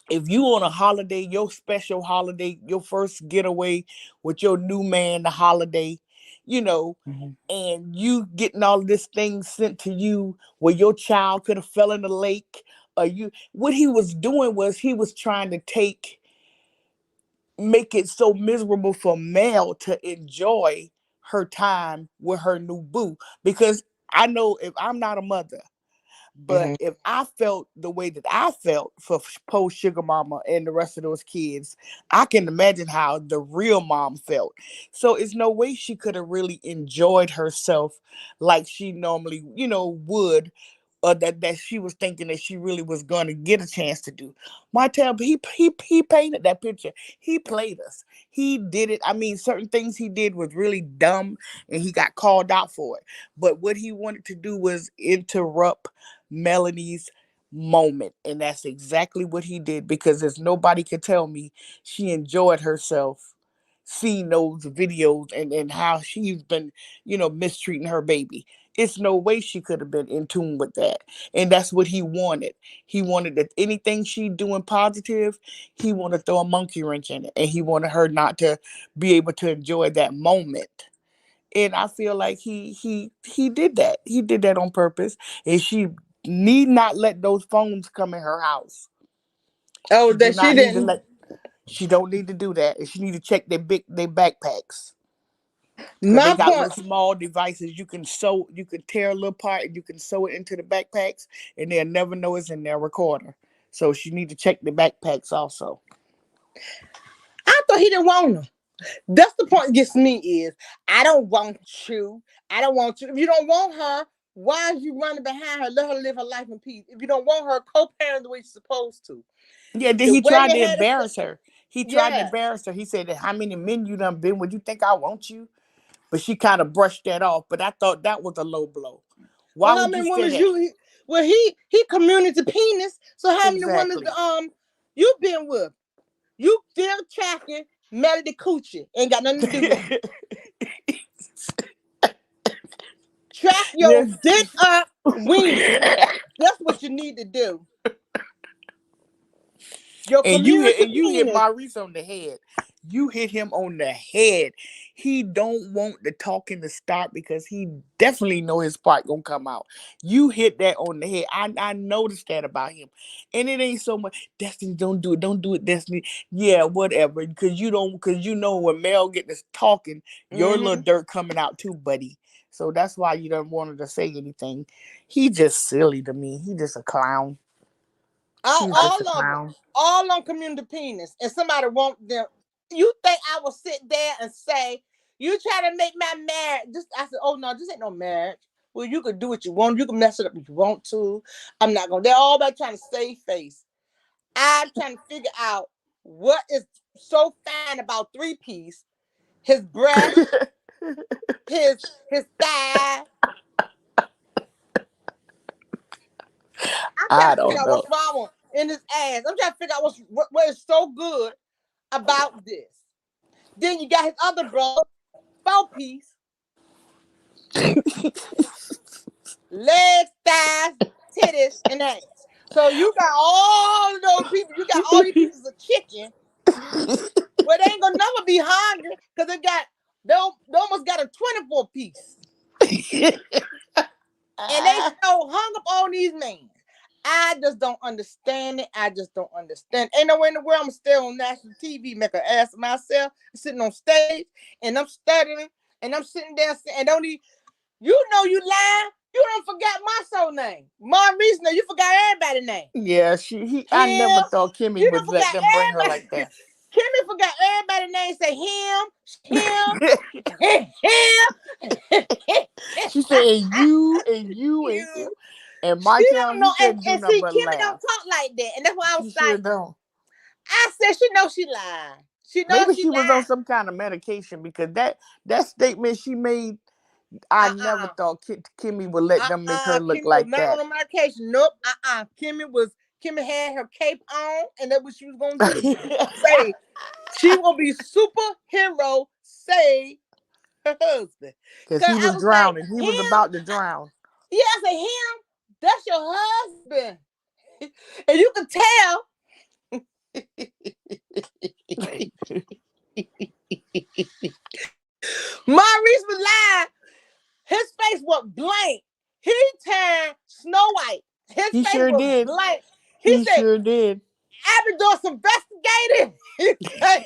[SPEAKER 2] If you on a holiday, your special holiday, your first getaway with your new man, the holiday, you know,
[SPEAKER 1] Mm-hmm.
[SPEAKER 2] and you getting all of this thing sent to you where your child could have fell in the lake, or you, what he was doing was he was trying to make it so miserable for Mel to enjoy her time with her new boo. Because I know if I'm not a mother, but
[SPEAKER 1] Mm-hmm.
[SPEAKER 2] if I felt the way that I felt for post Sugar Mama and the rest of those kids, I can imagine how the real mom felt. So it's no way she could have really enjoyed herself like she normally, you know, would, or that she was thinking that she really was going to get a chance to do. Martell, he painted that picture. He played us. He did it. I mean, certain things he did was really dumb, and he got called out for it. But what he wanted to do was interrupt Melanie's moment, and that's exactly what he did. Because there's nobody could tell me she enjoyed herself seeing those videos and how she's been, you know, mistreating her baby. It's no way she could have been in tune with that. And that's what he wanted. He wanted that anything she doing positive, he wanted to throw a monkey wrench in it. And he wanted her not to be able to enjoy that moment. And I feel like he did that. He did that on purpose. And she need not let those phones come in her house.
[SPEAKER 1] Oh,
[SPEAKER 2] She do
[SPEAKER 1] that she
[SPEAKER 2] not need to
[SPEAKER 1] didn't.
[SPEAKER 2] let she don't need to do that. And she need to check their backpacks. Cause they
[SPEAKER 1] My
[SPEAKER 2] got
[SPEAKER 1] point.
[SPEAKER 2] little small devices you can tear a little part and you can sew it into the backpacks and they'll never know it's in their recorder. So she need to check the backpacks also.
[SPEAKER 1] I thought he didn't want her. That's the point. Gets me is I don't want you. I don't want you. If you don't want her, why is you running behind her? Let her live her life in peace. If you don't want her, co-parent the way you're supposed to.
[SPEAKER 2] Yeah, then
[SPEAKER 1] The
[SPEAKER 2] he
[SPEAKER 1] way
[SPEAKER 2] tried
[SPEAKER 1] they
[SPEAKER 2] to
[SPEAKER 1] had it,
[SPEAKER 2] embarrass her. He tried to
[SPEAKER 1] yeah.
[SPEAKER 2] embarrass her. He said, how many men you done been with? You think I want you? But she kind of brushed that off. But I thought that was a low blow. Why
[SPEAKER 1] Well, how
[SPEAKER 2] would you
[SPEAKER 1] many
[SPEAKER 2] say
[SPEAKER 1] women
[SPEAKER 2] that?
[SPEAKER 1] well, he community penis. So how many women
[SPEAKER 2] Exactly.
[SPEAKER 1] you been with? You still tracking Melody Coochie. Ain't got nothing to do with me. Track your
[SPEAKER 2] Yeah.
[SPEAKER 1] dick up wiener. That's what you need to do. Your community
[SPEAKER 2] And you hit
[SPEAKER 1] penis.
[SPEAKER 2] Maurice on the head. You hit him on the head. He don't want the talking to start because he definitely know his part gonna come out. You hit that on the head. I noticed that about him, and it ain't so much. Destiny, don't do it, Destiny. Yeah, whatever. Because you know when Mel get this talking, your little
[SPEAKER 1] Mm-hmm.
[SPEAKER 2] dirt coming out too, buddy. So that's why you don't want her to say anything. He just silly to me. He just a clown.
[SPEAKER 1] All,
[SPEAKER 2] He's just a
[SPEAKER 1] all of them.
[SPEAKER 2] clown.
[SPEAKER 1] All on community penis. And somebody want them. You think I will sit there and say, you try to make my marriage. Just I said, oh no, this ain't no marriage. Well, you can do what you want. You can mess it up if you want to. I'm not gonna. They're all about trying to save face. I'm trying to figure out what is so fine about three piece. His breast, his thigh, I'm trying
[SPEAKER 2] I
[SPEAKER 1] to figure
[SPEAKER 2] don't
[SPEAKER 1] out
[SPEAKER 2] know.
[SPEAKER 1] what's wrong in his ass. I'm trying to figure out what is so good about this. Then you got his other brother, four piece, legs, thighs, titties, and ass. So you got all of those people. You got all these pieces of chicken. Well, they ain't gonna never be hungry because they almost got a 24 piece, and they so hung up on these men. I just don't understand it. I just don't understand. Ain't no way in the world I'm still on national TV, make an ass of myself, sitting on stage, and I'm studying, and I'm sitting there, and don't even, you know you lying. You don't forget my soul name. Maurice, no, you forgot everybody's name.
[SPEAKER 2] Yeah, I never
[SPEAKER 1] Him,
[SPEAKER 2] thought Kimmy
[SPEAKER 1] you
[SPEAKER 2] would
[SPEAKER 1] don't
[SPEAKER 2] let
[SPEAKER 1] forget
[SPEAKER 2] them bring her like
[SPEAKER 1] everybody.
[SPEAKER 2] that.
[SPEAKER 1] Kimmy forgot everybody's name. Say him, him.
[SPEAKER 2] She said, and you, and you, and you.
[SPEAKER 1] You.
[SPEAKER 2] And
[SPEAKER 1] She
[SPEAKER 2] Martell,
[SPEAKER 1] don't know,
[SPEAKER 2] he couldn't do
[SPEAKER 1] and
[SPEAKER 2] nothing
[SPEAKER 1] see,
[SPEAKER 2] but
[SPEAKER 1] Kimmy don't
[SPEAKER 2] laugh.
[SPEAKER 1] talk like that, and that's why I was
[SPEAKER 2] She sure
[SPEAKER 1] like,
[SPEAKER 2] don't.
[SPEAKER 1] I said she knows she lied. She knows
[SPEAKER 2] Maybe
[SPEAKER 1] she
[SPEAKER 2] she was on
[SPEAKER 1] lied.
[SPEAKER 2] some kind of medication because that statement she made, I never
[SPEAKER 1] Uh-uh.
[SPEAKER 2] thought Kimmy would let them make her look
[SPEAKER 1] Kimmy was
[SPEAKER 2] like
[SPEAKER 1] not on
[SPEAKER 2] that.
[SPEAKER 1] the medication. Nope. Kimmy had her cape on, and that's what she was gonna do. Say she will be superhero. Say her husband.
[SPEAKER 2] Because
[SPEAKER 1] Cause
[SPEAKER 2] he
[SPEAKER 1] I
[SPEAKER 2] was
[SPEAKER 1] was like,
[SPEAKER 2] drowning. He was
[SPEAKER 1] him.
[SPEAKER 2] about to drown.
[SPEAKER 1] Yeah, I said him. That's your husband, and you can tell. Maurice was lying. His face was blank. He turned Snow White. His
[SPEAKER 2] He
[SPEAKER 1] face
[SPEAKER 2] sure
[SPEAKER 1] was
[SPEAKER 2] did.
[SPEAKER 1] blank. He
[SPEAKER 2] He
[SPEAKER 1] said,
[SPEAKER 2] sure did.
[SPEAKER 1] I've been doing some investigating. He said,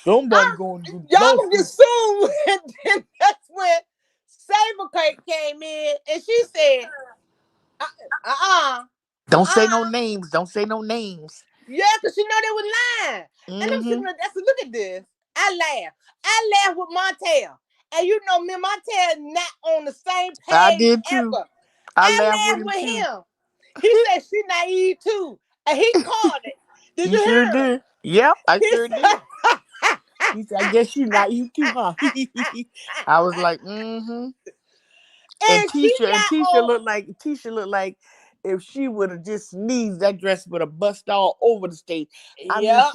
[SPEAKER 2] Somebody going to get
[SPEAKER 1] y'all gonna get
[SPEAKER 2] justice.
[SPEAKER 1] sued. And then that's when Saber came in and she said, uh uh-uh,
[SPEAKER 2] Don't say no
[SPEAKER 1] uh-uh.
[SPEAKER 2] names. Don't say no names.
[SPEAKER 1] Yeah, because she know they was lying. And I'm sitting
[SPEAKER 2] Mm-hmm.
[SPEAKER 1] there, I said, look at this. I laugh with Montel. And you know me and Montel not on the same
[SPEAKER 2] I
[SPEAKER 1] page
[SPEAKER 2] did too.
[SPEAKER 1] ever.
[SPEAKER 2] I
[SPEAKER 1] I
[SPEAKER 2] laughed with
[SPEAKER 1] laughed
[SPEAKER 2] him
[SPEAKER 1] with
[SPEAKER 2] too.
[SPEAKER 1] him. He said she naive too. And he called it. Did
[SPEAKER 2] He
[SPEAKER 1] you
[SPEAKER 2] sure
[SPEAKER 1] hear him?
[SPEAKER 2] did. Yep, I
[SPEAKER 1] He
[SPEAKER 2] sure did.
[SPEAKER 1] said,
[SPEAKER 2] He said, I guess you not you too, huh? I was like, mm-hmm. And
[SPEAKER 1] and she got
[SPEAKER 2] Tisha
[SPEAKER 1] on.
[SPEAKER 2] looked like if she would have just sneezed, that dress would have bust all over the stage. I mean,
[SPEAKER 1] Yep.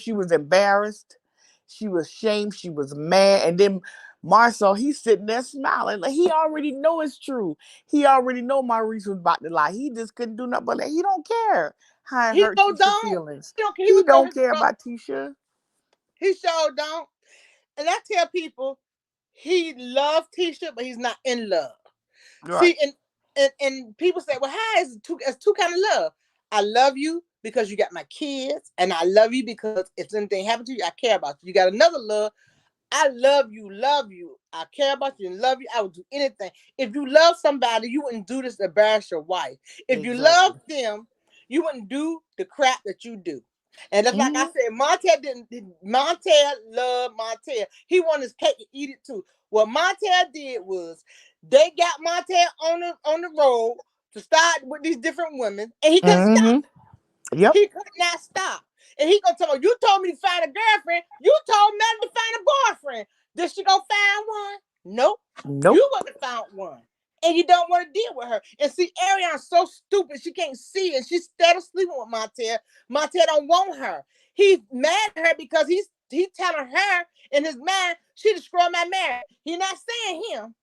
[SPEAKER 2] she was embarrassed, she was shamed, she was mad, and then Marcel, he's sitting there smiling. Like he already know it's true. He already know Maurice was about to lie. He just couldn't do nothing but he don't care how it
[SPEAKER 1] He
[SPEAKER 2] hurt
[SPEAKER 1] so
[SPEAKER 2] Tisha
[SPEAKER 1] don't.
[SPEAKER 2] feelings.
[SPEAKER 1] He don't care. He
[SPEAKER 2] He
[SPEAKER 1] was on
[SPEAKER 2] don't
[SPEAKER 1] his
[SPEAKER 2] care
[SPEAKER 1] brother.
[SPEAKER 2] about Tisha.
[SPEAKER 1] He sure don't. And I tell people he loves Tisha, but he's not in love.
[SPEAKER 2] Right.
[SPEAKER 1] See, and people say, well, how is it it's two kind of love? I love you because you got my kids, and I love you because if anything happened to you, I care about you. You got another love. I love you, love you. I care about you and love you. I would do anything. If you love somebody, you wouldn't do this to embarrass your wife. If you love
[SPEAKER 2] Exactly.
[SPEAKER 1] them, you wouldn't do the crap that you do. And that's like I
[SPEAKER 2] Mm-hmm.
[SPEAKER 1] said, Montel loved Montel. He wanted his cake to eat it too. What Montel did was they got Montel on the road to start with these different women, and he couldn't stop.
[SPEAKER 2] Mm-hmm. Yep.
[SPEAKER 1] He could not stop. And he gonna tell me, you told me to find a girlfriend. You told Madeline to find a boyfriend. Did she go find one? Nope.
[SPEAKER 2] Nope.
[SPEAKER 1] You wouldn't have found one. And you don't want to deal with her. And see, Ariana's so stupid, she can't see it. She's instead of sleeping with Montel. Montel don't want her. He's mad at her because he's telling her in his mind, she destroyed my marriage. He's not saying him.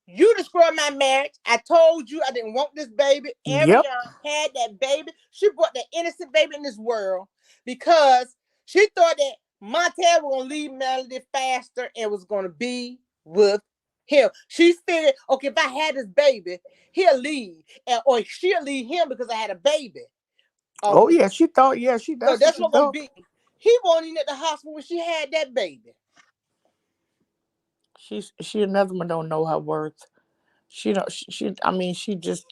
[SPEAKER 1] You destroyed my marriage. I told you I didn't want this baby.
[SPEAKER 2] Yep.
[SPEAKER 1] Ariana had that baby. She brought that innocent baby in this world because she thought that Montel was going to leave Melody faster and was going to be with him. She figured, okay, if I had this baby, he'll leave. Or she'll leave him because I had a baby
[SPEAKER 2] Oh
[SPEAKER 1] already.
[SPEAKER 2] yeah, she thought. Yeah, she
[SPEAKER 1] So
[SPEAKER 2] that's what
[SPEAKER 1] that's
[SPEAKER 2] she
[SPEAKER 1] what's going to
[SPEAKER 2] thought.
[SPEAKER 1] be. He wasn't even at the hospital when she had that baby.
[SPEAKER 2] She another one don't know her worth. She don't. I mean, she just.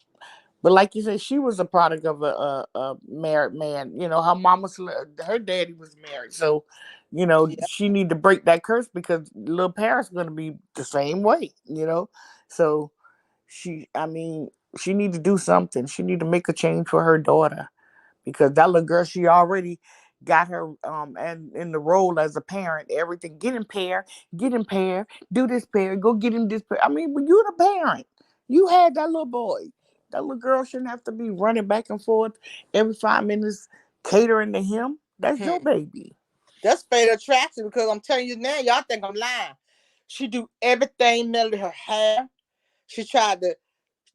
[SPEAKER 2] But like you said, she was a product of a married man. You know, her daddy was married, so
[SPEAKER 1] Yeah.
[SPEAKER 2] she need to break that curse because little Paris gonna be the same way. So I mean, she need to do something. She need to make a change for her daughter because that little girl, she already got her and in the role as a parent, everything. Get him pair, do this pair, go get him this pair. I mean, when you the parent, you had that little boy. That little girl shouldn't have to be running back and forth every 5 minutes catering to him. That's your
[SPEAKER 1] Hmm.
[SPEAKER 2] baby.
[SPEAKER 1] That's fatal attraction because I'm telling you now, y'all think I'm lying. She do everything, Melody, her hair. She tried to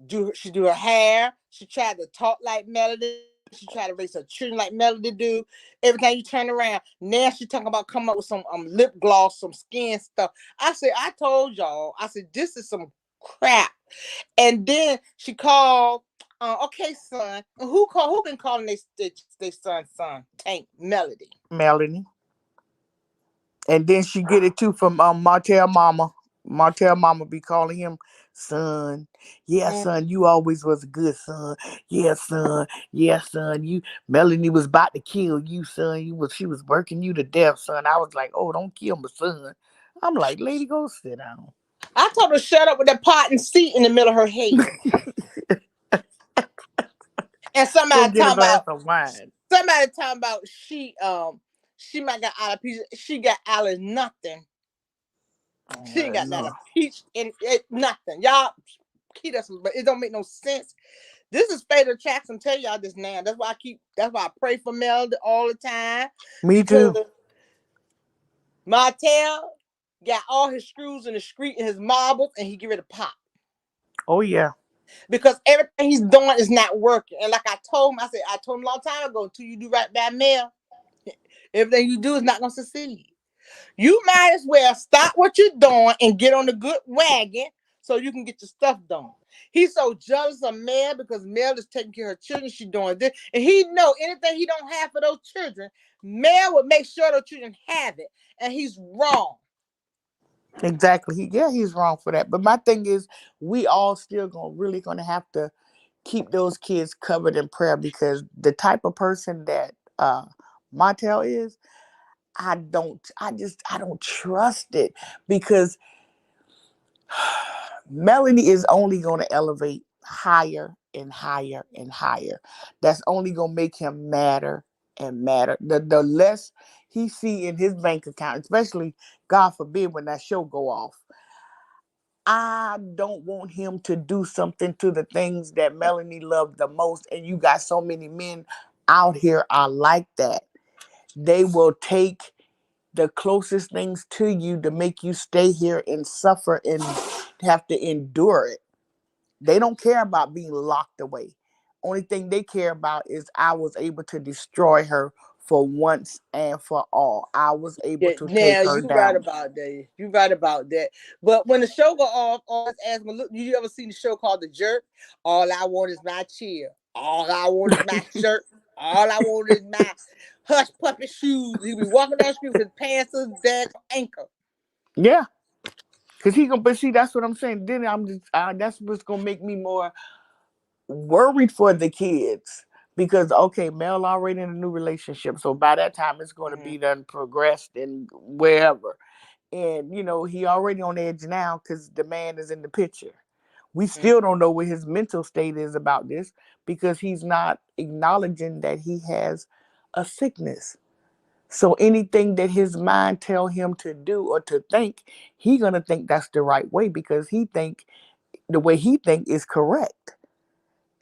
[SPEAKER 1] do her hair. She tried to talk like Melody. She tried to raise her children like Melody do. Everything you turn around. Now she talking about coming up with some lip gloss, some skin stuff. I said, I told y'all, I said, this is some crap. And then she called, okay, son. Who can call they son? Tank Melody.
[SPEAKER 2] Melanie. And then she get it too from Martell Mama. Martell Mama be calling him son. Yeah,
[SPEAKER 1] Mm.
[SPEAKER 2] son, you always was a good son. Yeah, son. Yeah, son. You Melanie was about to kill you, son. She was working you to death, son. I was like, oh, don't kill my son. I'm like, lady, go sit down.
[SPEAKER 1] I told her to shut up with that pot and seat in the middle of her head. And
[SPEAKER 2] Go get a glass of wine.
[SPEAKER 1] somebody talking about she might got out of peach. She got out of nothing. She ain't got not
[SPEAKER 2] No.
[SPEAKER 1] a peach in it, nothing. Y'all keep us, but it don't make no sense. This is fatal attraction. Tell y'all this now. That's why I pray for Melody all the time.
[SPEAKER 2] Me
[SPEAKER 1] Because
[SPEAKER 2] too.
[SPEAKER 1] Martell got all his screws in the street and his marbles and he get ready to pop.
[SPEAKER 2] Oh yeah.
[SPEAKER 1] Because everything he's doing is not working. And like I told him a long time ago, until you do right by Mel, everything you do is not gonna succeed. You might as well stop what you're doing and get on the good wagon so you can get your stuff done. He's so jealous of Mel because Mel is taking care of her children. She's doing this. And he know anything he don't have for those children, Mel would make sure those children have it. And he's wrong.
[SPEAKER 2] Exactly. He's wrong for that. But my thing is, we all still gonna have to keep those kids covered in prayer because the type of person that Montel is, I don't trust it because Melanie is only gonna elevate higher and higher and higher. That's only gonna make him madder and madder. The less he see in his bank account, especially God forbid when that show go off. I don't want him to do something to the things that Melanie loved the most. And you got so many men out here are like that. They will take the closest things to you to make you stay here and suffer and have to endure it. They don't care about being locked away. Only thing they care about is I was able to destroy her for once and for all. I was able
[SPEAKER 1] Yeah,
[SPEAKER 2] to
[SPEAKER 1] now
[SPEAKER 2] take her
[SPEAKER 1] you right
[SPEAKER 2] down.
[SPEAKER 1] about that. You right about that. But when the show go off, always ask me, look, you ever seen the show called The Jerk? All I want is my chair. All I want is my shirt. All I want is my hush puppy shoes. He be walking down the street with his pants to his dad's ankle.
[SPEAKER 2] Yeah. Cause he gonna, but see, that's what I'm saying. Then that's what's gonna make me more worried for the kids because okay, Mel already in a new relationship, so by that time it's going to
[SPEAKER 1] Mm-hmm.
[SPEAKER 2] be done progressed and wherever, and he already on edge now because the man is in the picture. We still don't know what his mental state is about this because he's not acknowledging that he has a sickness. So anything that his mind tell him to do or to think, he gonna think that's the right way because he think the way he think is correct,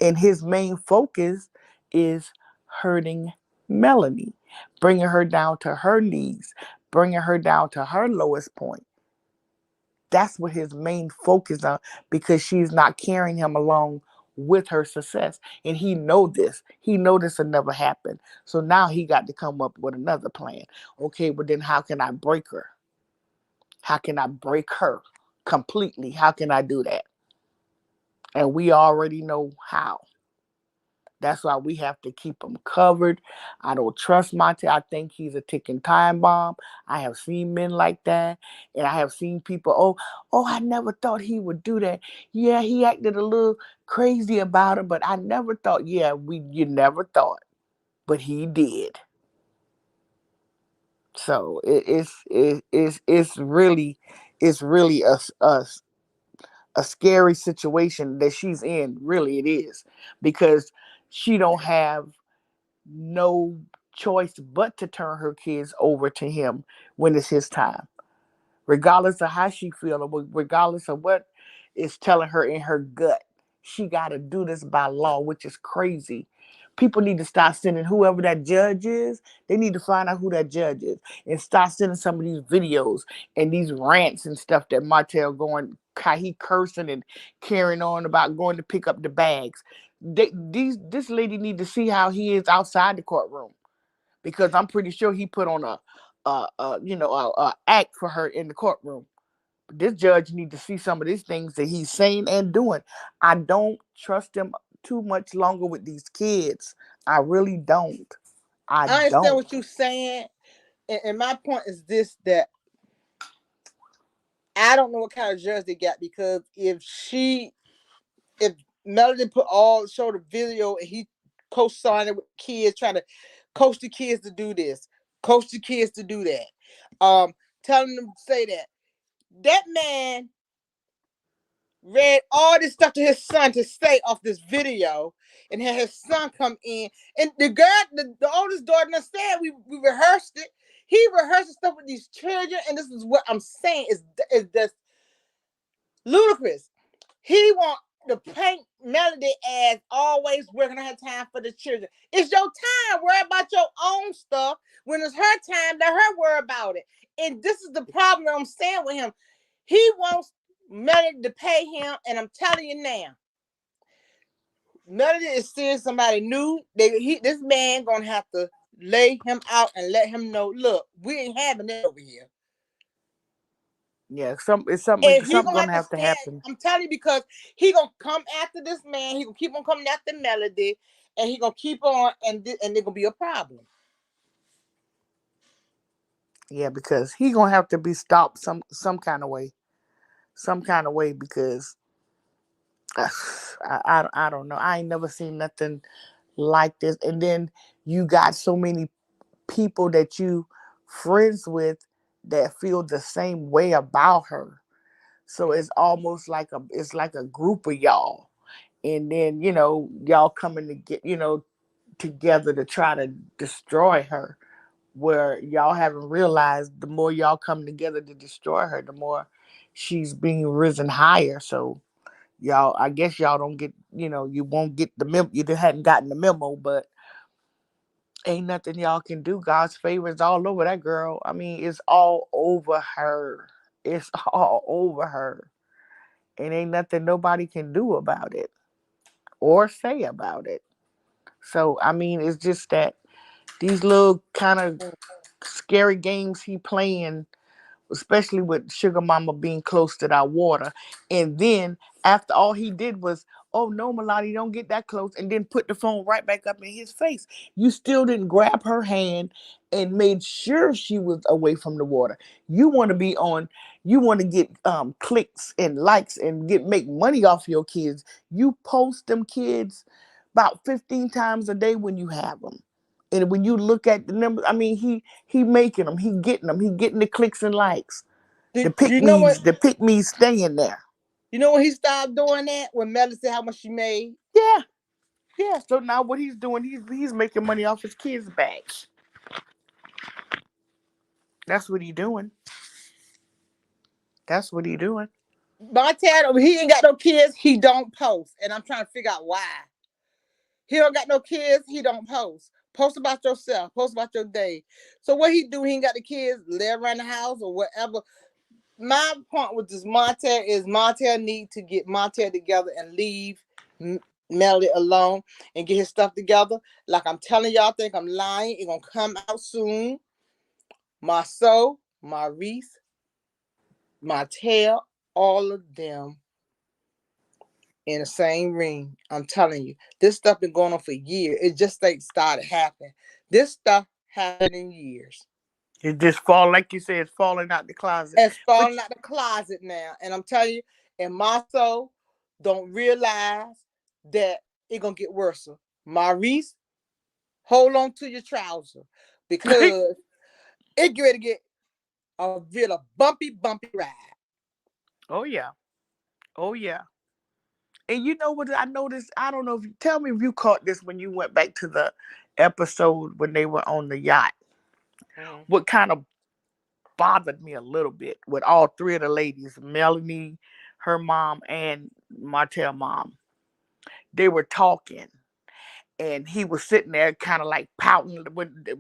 [SPEAKER 2] and his main focus is hurting Melanie, bringing her down to her knees, bringing her down to her lowest point. That's what his main focus on because she's not carrying him along with her success. And he know this. He know this will never happen. So now he got to come up with another plan. Okay, but then how can I break her? How can I break her completely? How can I do that? And we already know how. That's why we have to keep him covered. I don't trust Monte. I think he's a ticking time bomb. I have seen men like that. And I have seen people, I never thought he would do that. Yeah, he acted a little crazy about it, but I never thought, you never thought. But he did. So it's really a scary situation that she's in. Really, it is because she don't have no choice but to turn her kids over to him when it's his time, regardless of how she feels or regardless of what is telling her in her gut. she got to do this by law, which is crazy. People need to start sending whoever that judge is. They need to find out who that judge is and start sending some of these videos and these rants and stuff that Martell going, how he cursing and carrying on about going to pick up the bags. This lady need to see how he is outside the courtroom, because I'm pretty sure he put on a act for her in the courtroom. This judge need to see some of these things that he's saying and doing. I don't trust him too much longer with these kids. I really don't. I
[SPEAKER 1] I understand
[SPEAKER 2] don't.
[SPEAKER 1] what you're saying, and my point is this: that I don't know what kind of judge they got, because if Melody showed a video and he co-signed it with kids, trying to coach the kids to do this, coach the kids to do that, telling them to say that man read all this stuff to his son to say off this video, and had his son come in, and the girl, the oldest daughter, said we rehearsed it. He rehearsed stuff with these children, and this is what I'm saying is just ludicrous. He want to paint Melody as always working on her time for the children. It's your time. Worry about your own stuff. When it's her time, let her worry about it. And this is the problem that I'm saying with him. He wants Melody to pay him, and I'm telling you now, Melody is seeing somebody new. This man gonna have to lay him out and let him know, look, we ain't having that over here.
[SPEAKER 2] Yeah, it's something
[SPEAKER 1] And he gonna have
[SPEAKER 2] gonna
[SPEAKER 1] to
[SPEAKER 2] have to
[SPEAKER 1] stand.
[SPEAKER 2] happen.
[SPEAKER 1] I'm telling you, because he gonna come after this man. He gonna keep on coming after Melody, and he gonna keep on, and there gonna be a problem.
[SPEAKER 2] Yeah, because he gonna have to be stopped some kind of way, because I don't know. I ain't never seen nothing like this. And then you got so many people that you friends with that feel the same way about her. So it's like a group of y'all. And then, y'all coming to get, together to try to destroy her. Where y'all haven't realized the more y'all come together to destroy her, the more she's being risen higher. So y'all, I guess y'all don't get, you won't get the memo. You hadn't gotten the memo, but ain't nothing y'all can do. God's favor is all over that girl. I mean, it's all over her. It's all over her. And ain't nothing nobody can do about it or say about it. So, I mean, it's just that these little kind of scary games he playing, especially with Sugar Mama being close to that water. And then after all he did was, oh no, Melody, don't get that close, and then put the phone right back up in his face. You still didn't grab her hand and made sure she was away from the water. You want to be on, you want to get clicks and likes and make money off your kids. You post them kids about 15 times a day when you have them. And when you look at the numbers, I mean, he making them, he getting the clicks and likes.
[SPEAKER 1] Do,
[SPEAKER 2] The
[SPEAKER 1] do
[SPEAKER 2] pick
[SPEAKER 1] you know what?
[SPEAKER 2] me's, the pick me's staying there.
[SPEAKER 1] You know when he stopped doing that? When Melody said how much she made.
[SPEAKER 2] Yeah, yeah. So now what he's doing, he's making money off his kids' backs. That's what he doing. That's what he doing.
[SPEAKER 1] Montana, he ain't got no kids. He don't post, and I'm trying to figure out why. He don't got no kids. He don't post. Post about yourself. Post about your day. So what he do? He ain't got the kids. Live around the house or whatever. My point with this Montel is Montel need to get Montel together and leave Melody alone and get his stuff together. Like I'm telling y'all, think I'm lying. It's gonna come out soon. Marceau, Maurice, Montel, all of them in the same ring. I'm telling you, this stuff been going on for years. It just ain't started happening. This stuff happened in years.
[SPEAKER 2] It just fall like you said, it's falling out the closet.
[SPEAKER 1] It's
[SPEAKER 2] But
[SPEAKER 1] falling out the closet now. And I'm telling you, and my soul don't realize that it gonna get worse. Maurice, hold on to your trouser, because it get ready to get a real bumpy ride.
[SPEAKER 2] oh yeah, oh yeah. And you know what I noticed? I don't know if you tell me if you caught this when you went back to the episode when they were on the yacht.
[SPEAKER 1] Mm-hmm.
[SPEAKER 2] What kind of bothered me a little bit with all three of the ladies, Melanie, her mom, and Martell mom. they were talking, and he was sitting there kind of like pouting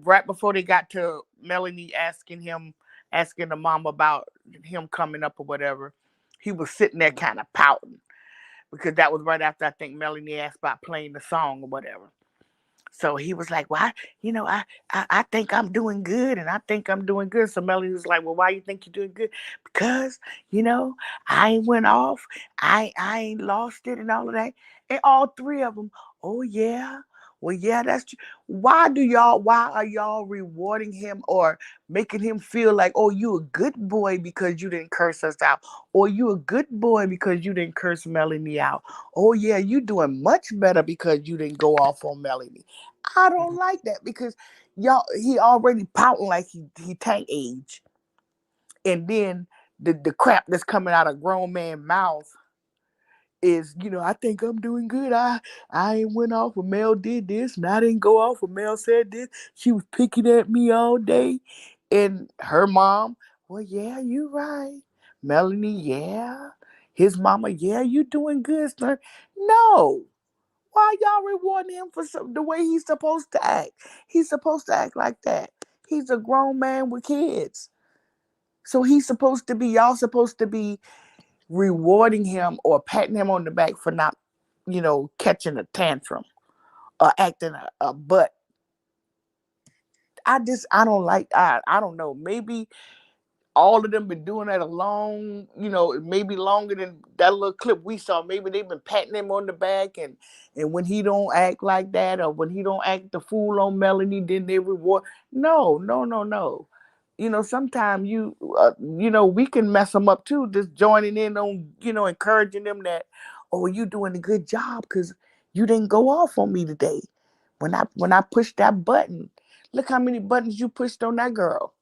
[SPEAKER 2] right before they got to Melanie asking the mom about him coming up or whatever. He was sitting there kind of pouting because that was right after I think Melanie asked about playing the song or whatever. So he was like, "Well, I think I'm doing good, and I think I'm doing good." So Melanie was like, "Well, why you think you're doing good?" Because I ain't went off, I ain't lost it, and all of that. And all three of them, oh yeah, well yeah, that's true. Why are y'all rewarding him or making him feel like, oh, you a good boy because you didn't curse us out, or you a good boy because you didn't curse Melanie out? Oh yeah, you doing much better because you didn't go off on Melanie. I don't like that because he already pouting like he tank age, and then the crap that's coming out of grown man mouth is, I think I'm doing good. I ain't went off when Mel did this, and I didn't go off when Mel said this. She was picking at me all day, and her mom, well, yeah, you right, Melanie, yeah, his mama, yeah, you doing good, son. No. Why y'all rewarding him for the way he's supposed to act? He's supposed to act like that. He's a grown man with kids. So y'all supposed to be rewarding him or patting him on the back for not, catching a tantrum or acting a butt. I don't like, I don't know. Maybe all of them been doing that along, maybe longer than that little clip we saw. Maybe they've been patting him on the back, and when he don't act like that, or when he don't act the fool on Melanie, then they reward. No, no, no, no. Sometimes we can mess them up too, just joining in on, encouraging them that, oh, you doing a good job because you didn't go off on me today. When I pushed that button, look how many buttons you pushed on that girl.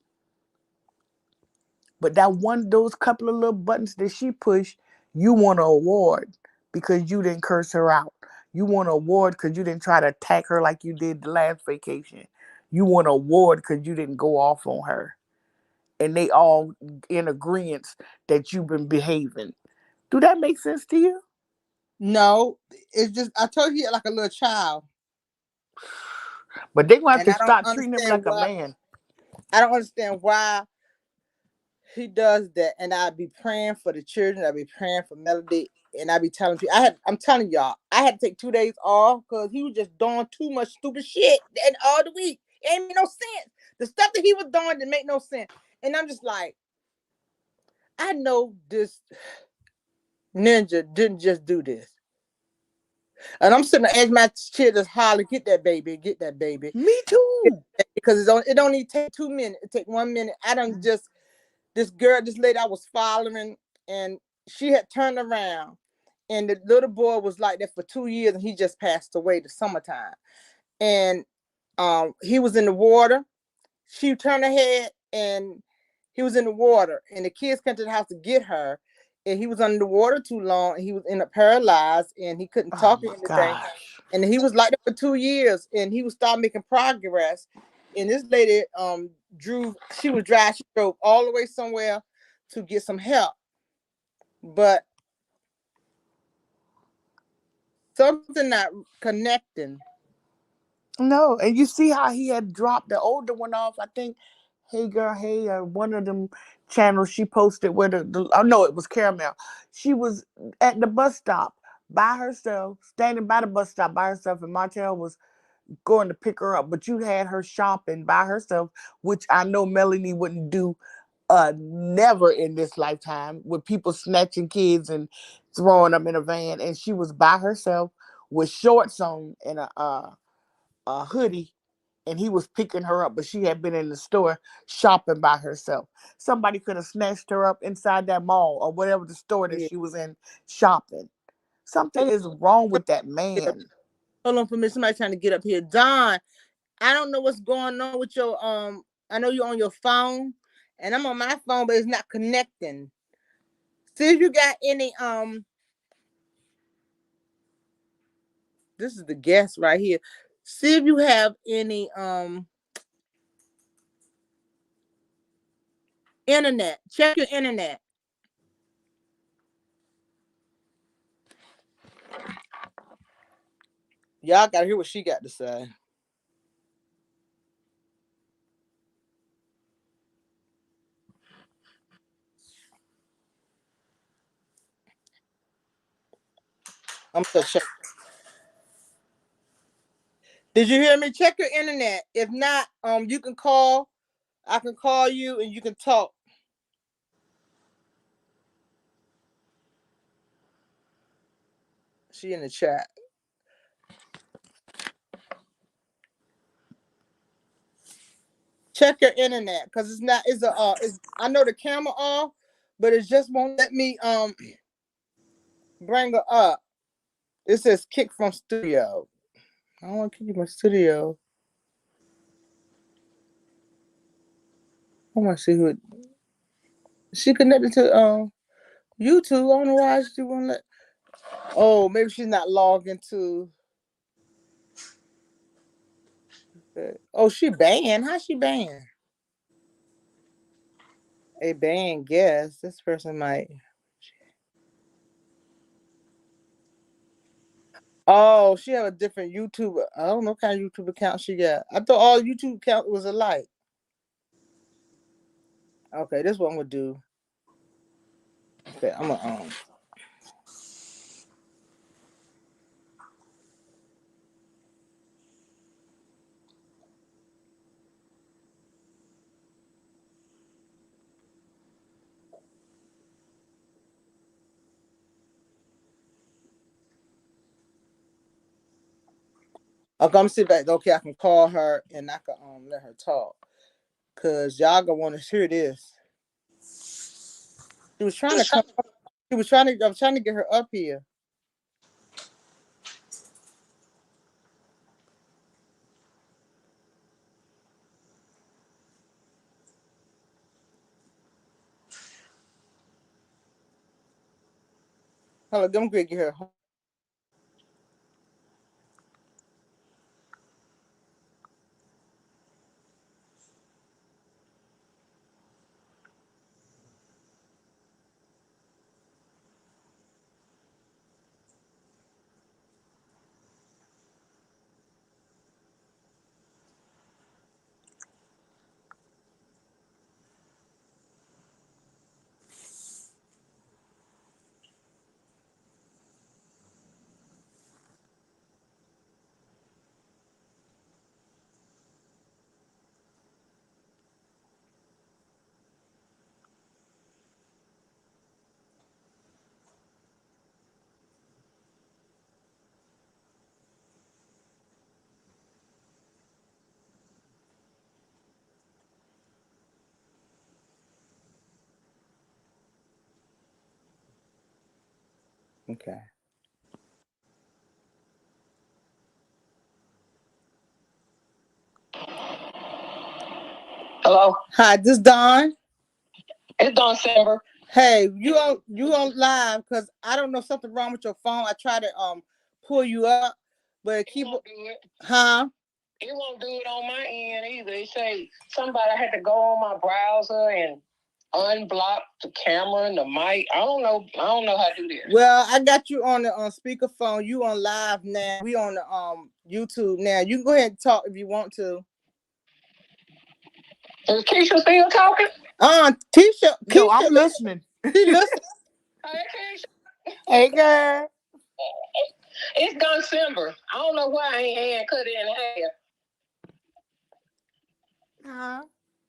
[SPEAKER 2] But those couple of little buttons that she pushed, you want an award because you didn't curse her out. You want an award because you didn't try to attack her like you did the last vacation. You want an award because you didn't go off on her. And they all in agreement that you've been behaving. Do that make sense to you?
[SPEAKER 1] No, it's just I told you like a little child,
[SPEAKER 2] But they're going to have
[SPEAKER 1] and
[SPEAKER 2] to start treating him like a man.
[SPEAKER 1] I don't understand why he does that. And I'd be praying for the children. I'd be praying for Melody, and I'd be telling people. I'm telling y'all, I had to take 2 days off because he was just doing too much stupid shit, and all the week it ain't make no sense. The stuff that he was doing didn't make no sense, and I'm just like, I know this ninja didn't just do this. And I'm sitting there as my kid just holler, get that baby.
[SPEAKER 2] Me too.
[SPEAKER 1] Because it don't even take 2 minutes. It take 1 minute. I don't just this lady I was following, and she had turned around, and the little boy was like that for 2 years, and he just passed away the summertime. And he was in the water. She turned her head, and he was in the water, and the kids came to the house to get her, and he was under the water too long, and he was in a paralyzed, and he couldn't
[SPEAKER 2] Oh
[SPEAKER 1] talk or
[SPEAKER 2] my
[SPEAKER 1] anything.
[SPEAKER 2] gosh.
[SPEAKER 1] And he was like that for 2 years, and he was start making progress. And this lady she drove all the way somewhere to get some help. But something not connecting.
[SPEAKER 2] No, and you see how he had dropped the older one off. I think, hey girl, hey, one of them channels she posted where oh no, it was Caramel. She was at the bus stop by herself, standing by the bus stop by herself, and Martell was going to pick her up. But you had her shopping by herself, which I know Melanie wouldn't do never in this lifetime, with people snatching kids and throwing them in a van. And she was by herself with shorts on and a hoodie, and he was picking her up, but she had been in the store shopping by herself. Somebody could have snatched her up inside that mall or whatever the store that
[SPEAKER 1] Yeah.
[SPEAKER 2] she was in shopping. Something
[SPEAKER 1] Hold
[SPEAKER 2] is wrong
[SPEAKER 1] on,
[SPEAKER 2] with that man.
[SPEAKER 1] hold on for me. Somebody trying to get up here. Don, I don't know what's going on with your I know you're on your phone, and I'm on my phone, but it's not connecting. See if you got any this is the guest right here. See if you have any internet. Check your internet. Y'all gotta hear what she got to say. I'm gonna check. Did you hear me? Check your internet. If not, you can call. I can call you and you can talk. She in the chat. Check your internet because it's not. It's a. It's. I know the camera off, but it just won't let me bring her up. It says kick from studio. I don't want to kick you from studio. I want to see who. She connected to YouTube. I don't know why she won't let. Oh, maybe she's not logged into. Oh, she banned. How she banned? A banned guest. This person might. Oh, she have a different YouTube. I don't know what kind of YouTube account she got. I thought all YouTube account was alike. Okay, this one would do. Okay, I'm gonna okay, I'm see back. Okay, I can call her and I can let her talk. Cause y'all gonna want to hear this. She was trying to come. She was trying to. I'm trying to get her up here. Hold on, I'm gonna get her. Okay.
[SPEAKER 3] Hello?
[SPEAKER 1] Hi, this Dawn.
[SPEAKER 3] It's Dawn Simber.
[SPEAKER 1] Hey, you on live because I don't know something wrong with your phone. I try to pull you up, but
[SPEAKER 3] It
[SPEAKER 1] keep
[SPEAKER 3] won't do it.
[SPEAKER 1] huh?
[SPEAKER 3] It won't do it on my end either. It say somebody had to go on my browser and unblock the camera and the mic. I don't know. I don't know how to do this.
[SPEAKER 1] Well, I got you on the speakerphone. You on live now. We on the YouTube now. You can go ahead and talk if you want to.
[SPEAKER 3] Is Keisha still talking?
[SPEAKER 1] Keisha.
[SPEAKER 2] No, I'm listening.
[SPEAKER 1] She listen.
[SPEAKER 3] Hey, Keisha.
[SPEAKER 2] Hey, girl.
[SPEAKER 3] It's Dawn Simber. I don't know why I ain't hand cut it in half.
[SPEAKER 2] Huh?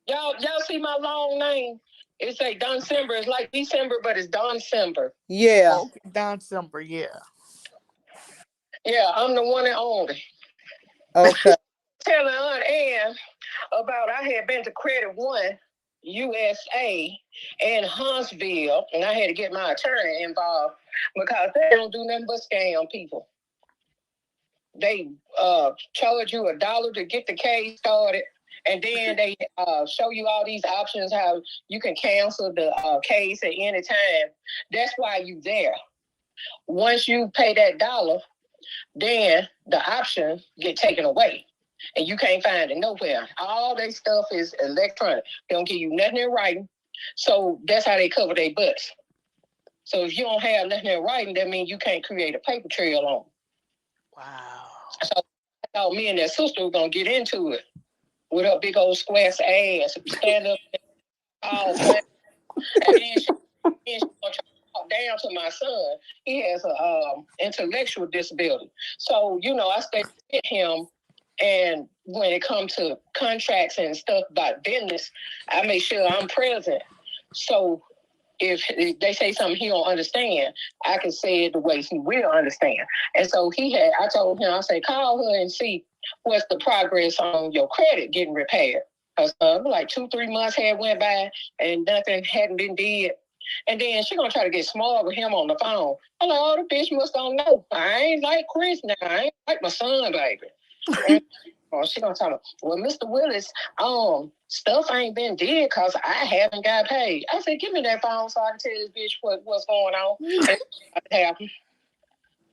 [SPEAKER 3] Y'all see my long name? It say Dawn Simber. It's like December, but it's Dawn Simber.
[SPEAKER 1] Yeah.
[SPEAKER 2] Okay, Dawn Simber, yeah.
[SPEAKER 3] Yeah, I'm the one that owned it.
[SPEAKER 1] Okay.
[SPEAKER 3] Telling Aunt Ann about I had been to Credit One USA in Huntsville, and I had to get my attorney involved because they don't do nothing but scam people. They charge you $1 to get the case started, and then they show you all these options how you can cancel the case at any time. That's why you there. Once you pay that dollar, then the options get taken away. And you can't find it nowhere. All their stuff is electronic. They don't give you nothing in writing. So that's how they cover their butts. So if you don't have nothing in writing, that means you can't create a paper trail on.
[SPEAKER 2] Wow.
[SPEAKER 3] So I thought me and that sister were gonna get into it with her big old square ass, stand up all clap, and then she gonna try to talk down to my son. He has a intellectual disability, so I stay with him. And when it comes to contracts and stuff about business, I make sure I'm present. So if they say something he don't understand, I can say it the way he will understand. And so I told him, I said, call her and see what's the progress on your credit getting repaired. Because like 2-3 months had went by and nothing hadn't been did. And then she gonna try to get smart with him on the phone. I'm like, oh, the bitch must don't know. I ain't like Chris now. I ain't like my son, baby. And she gonna tell me, well, Mr. Willis, stuff ain't been did because I haven't got paid. I said, give me that phone so I can tell this bitch what's going on. And what happened.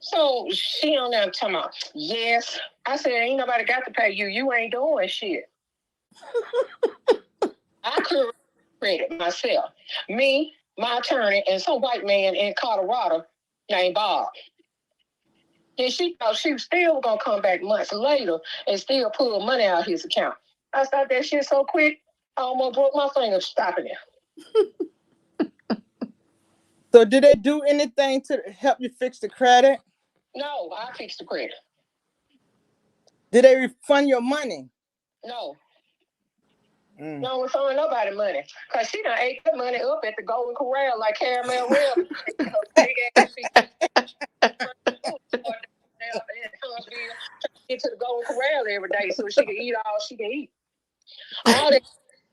[SPEAKER 3] So she on there talking about, yes. I said, ain't nobody got to pay you. You ain't doing shit. I could credit myself. Me, my attorney, and some white man in Colorado named Bob. And she thought she was still gonna come back months later and still pull money out of his account. I stopped that shit so quick, I almost broke my finger stopping it.
[SPEAKER 1] So did they do anything to help you fix the credit?
[SPEAKER 3] No, I fixed the credit.
[SPEAKER 1] Did they refund your money?
[SPEAKER 3] No. No refund nobody money. Cause she done ate that money up at the Golden Corral like caramel rail. Big ass feet. Get to the Golden Corral every day so she can eat all she can eat. All that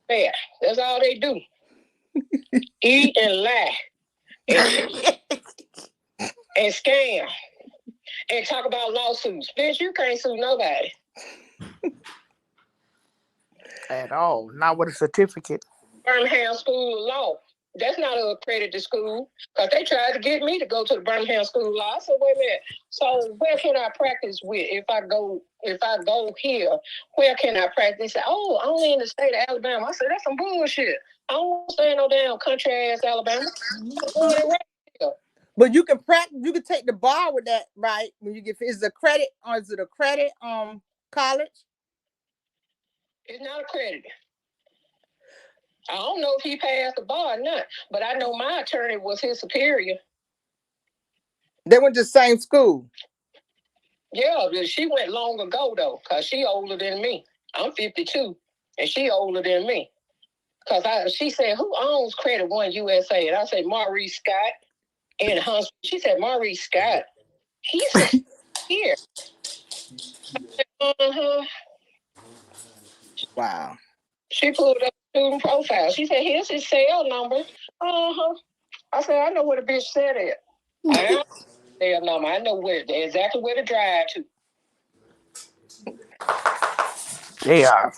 [SPEAKER 3] bad. That's all they do. Eat and lie and and scam and talk about lawsuits. Bitch, you can't sue nobody.
[SPEAKER 2] At all. Not with a certificate.
[SPEAKER 3] Birmingham School of Law. That's not an accredited school because they tried to get me to go to the Birmingham School of Law. I said, wait a minute. So where can I practice with if I go here? Where can I practice? They said, oh, only in the state of Alabama. I said, that's some bullshit. I don't stay in no damn country ass Alabama. I'm going right here.
[SPEAKER 1] But you can practice. You can take the bar with that, right? When you get, is it a credit or is it a credit college?
[SPEAKER 3] It's not accredited. I don't know if he passed the bar or not, but I know my attorney was his superior.
[SPEAKER 1] They went to the same school.
[SPEAKER 3] Yeah, she went long ago though, cause she older than me. I'm 52, and she older than me. Cause she said, "Who owns Credit One USA?" And I said, "Maurice Scott in Huntsville." She said, "Maurice Scott, he's here." Uh-huh.
[SPEAKER 1] Wow.
[SPEAKER 3] She pulled up student profile. She said, "Here's his cell number." Uh-huh. I said, "I know where the bitch said it. I don't know cell number. I know exactly where to drive to."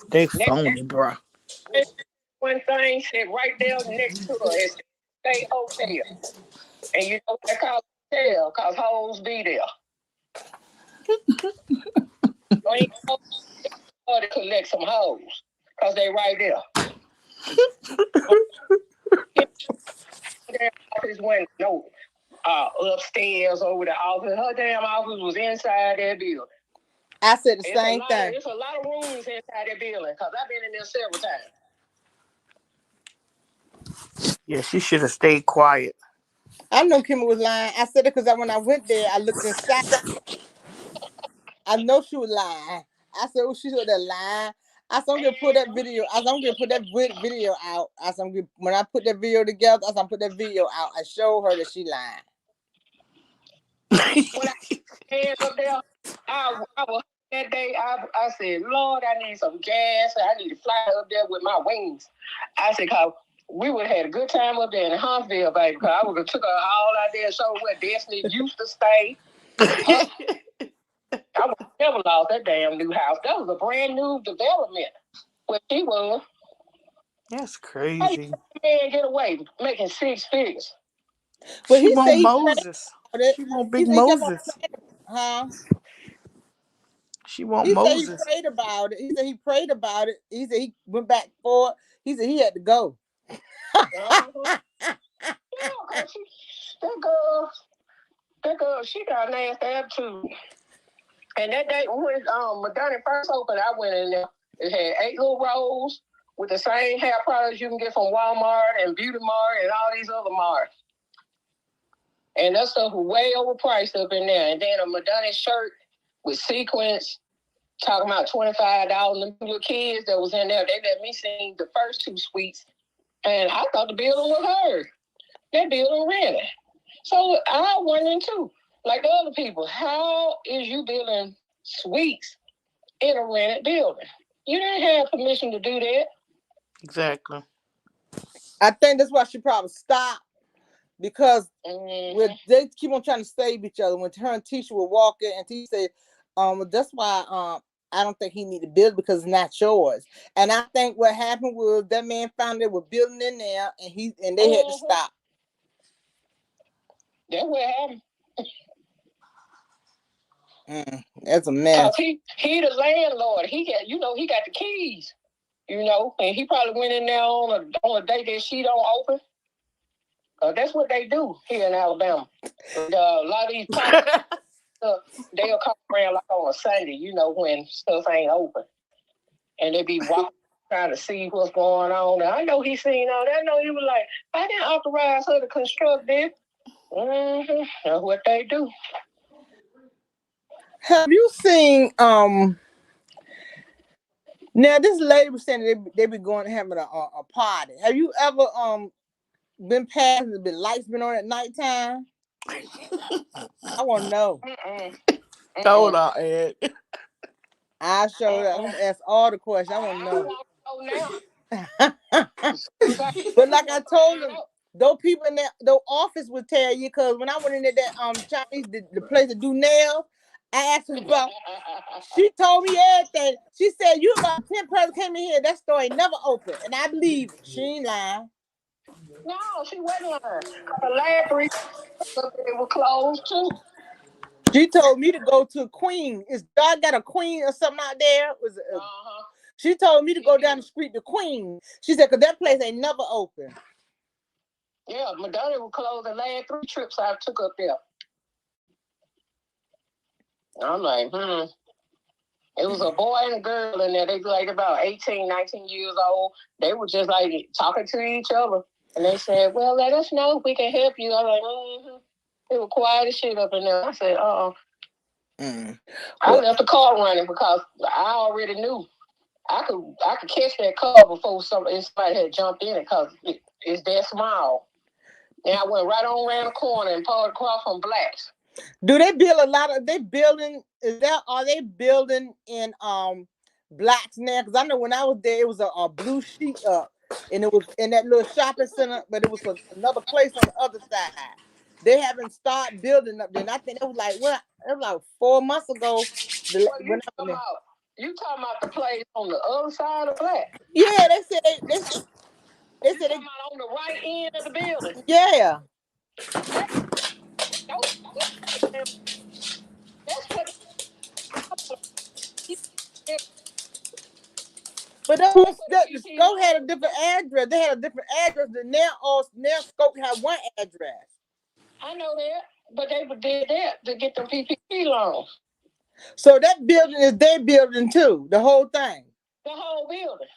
[SPEAKER 2] They phony, bro.
[SPEAKER 3] One thing said right there next to her is State Hotel. And you know what they call hotel? Because hoes be there. So you go to collect some hoes. Because they right there. Their office went upstairs over the office. Her damn office was inside that building.
[SPEAKER 1] I said the same thing.
[SPEAKER 3] There's a lot of rooms inside that building because I've been in there several times.
[SPEAKER 2] Yeah, she should have stayed quiet.
[SPEAKER 1] I know Kimmy was lying. I said it because when I went there, I looked inside. I know she was lying. I said, oh, she's there lying. I said, I'm gonna put that video. I said, I'm gonna put that video out. I said, when I put that video together, I said, I'm put that video out. I showed her that she lying.
[SPEAKER 3] When I stand up there, I was that day. I said, Lord, I need some gas. I need to fly up there with my wings. I said, cause we would have had a good time up there in Huntsville, baby. Cause I would have took her all out there and showed where Destiny used to stay. I would never lost that damn new house. That was a brand new development where she was.
[SPEAKER 2] That's crazy.
[SPEAKER 3] How you man get away making 6 figures?
[SPEAKER 1] But
[SPEAKER 2] She
[SPEAKER 1] he said
[SPEAKER 2] want
[SPEAKER 1] he
[SPEAKER 2] Moses.
[SPEAKER 1] prayed about it.
[SPEAKER 2] She want
[SPEAKER 1] He
[SPEAKER 2] big
[SPEAKER 1] said he kept on
[SPEAKER 2] Moses.
[SPEAKER 1] praying, huh?
[SPEAKER 2] She want
[SPEAKER 1] He said he
[SPEAKER 2] Moses.
[SPEAKER 1] prayed about it. He said he prayed about it. He said he went back for it. He said he had to go.
[SPEAKER 3] Yeah, that girl, she got a nasty attitude. And that day when Madonna first opened, I went in there. It had 8 little rolls with the same hair products you can get from Walmart and Beauty Mart and all these other marts. And that stuff was way overpriced up in there. And then a Madonna shirt with sequins, talking about $25. The little kids that was in there, they let me sing the first 2 suites. And I thought the building was hers. That building rented. So I wondering too, like the other people, how is you building suites in a rented building? You didn't have permission to do that.
[SPEAKER 2] Exactly.
[SPEAKER 1] I think that's why she probably stopped because they keep on trying to save each other. When her and Tisha were walking, and Tisha said, that's why I don't think he need to build because it's not yours. And I think what happened was that man found they were building in there, and they had to stop.
[SPEAKER 3] That's what happened.
[SPEAKER 1] That's a mess.
[SPEAKER 3] He the landlord. He got the keys. And he probably went in there on a day that she don't open. That's what they do here in Alabama. And, a lot of these they'll come around like on a Sunday, when stuff ain't open, and they be walking trying to see what's going on. And I know he seen all that. I know he was like, I didn't authorize her to construct this. That's what they do.
[SPEAKER 1] Have you seen now this lady was saying they be going having a party. Have you ever been past the lights been on at nighttime? I want to know.
[SPEAKER 2] Hold on, Ed.
[SPEAKER 1] I showed up. I'm gonna ask all the questions. I want to know. But like I told them, those people in that office would tell you, because when I went in there, that Chinese the place to do nails, I asked her about. She told me everything. She said, "You about 10 person came in here. That store ain't never open," and I believe it. She ain't lying.
[SPEAKER 3] No, she wasn't lying. The last 3 they were closed too.
[SPEAKER 1] She told me to go to Queen. Is God got a Queen or something out there? She told me to go down the street to Queen. She said, because that place ain't never open.
[SPEAKER 3] Yeah, Madonna was closed the last 3 trips I took up there. I'm like, It was a boy and a girl in there. They were like about 18, 19 years old. They were just like talking to each other. And they said, well, let us know if we can help you. I was like, It was quiet as shit up in there. I said, I left the car running because I already knew I could catch that car before somebody had jumped in it, because it's that small. And I went right on around the corner and pulled across from Blacks.
[SPEAKER 1] Do they build a lot of? They building? Are they building in Blacks now? Because I know when I was there, it was a blue sheet up, and it was in that little shopping center, but it was another place on the other side. They haven't started building up there. And I think it was like 4 months ago.
[SPEAKER 3] You talking about the place on the other side of Black?
[SPEAKER 1] Yeah, they said they said they
[SPEAKER 3] on the right end of the building.
[SPEAKER 1] Yeah.
[SPEAKER 3] That's what.
[SPEAKER 1] But the Scope had a different address. They had a different address. And now Scope had one address.
[SPEAKER 3] I know that, but they did that to get the PPP loans.
[SPEAKER 1] So that building is their building too, the whole thing.
[SPEAKER 3] The whole building.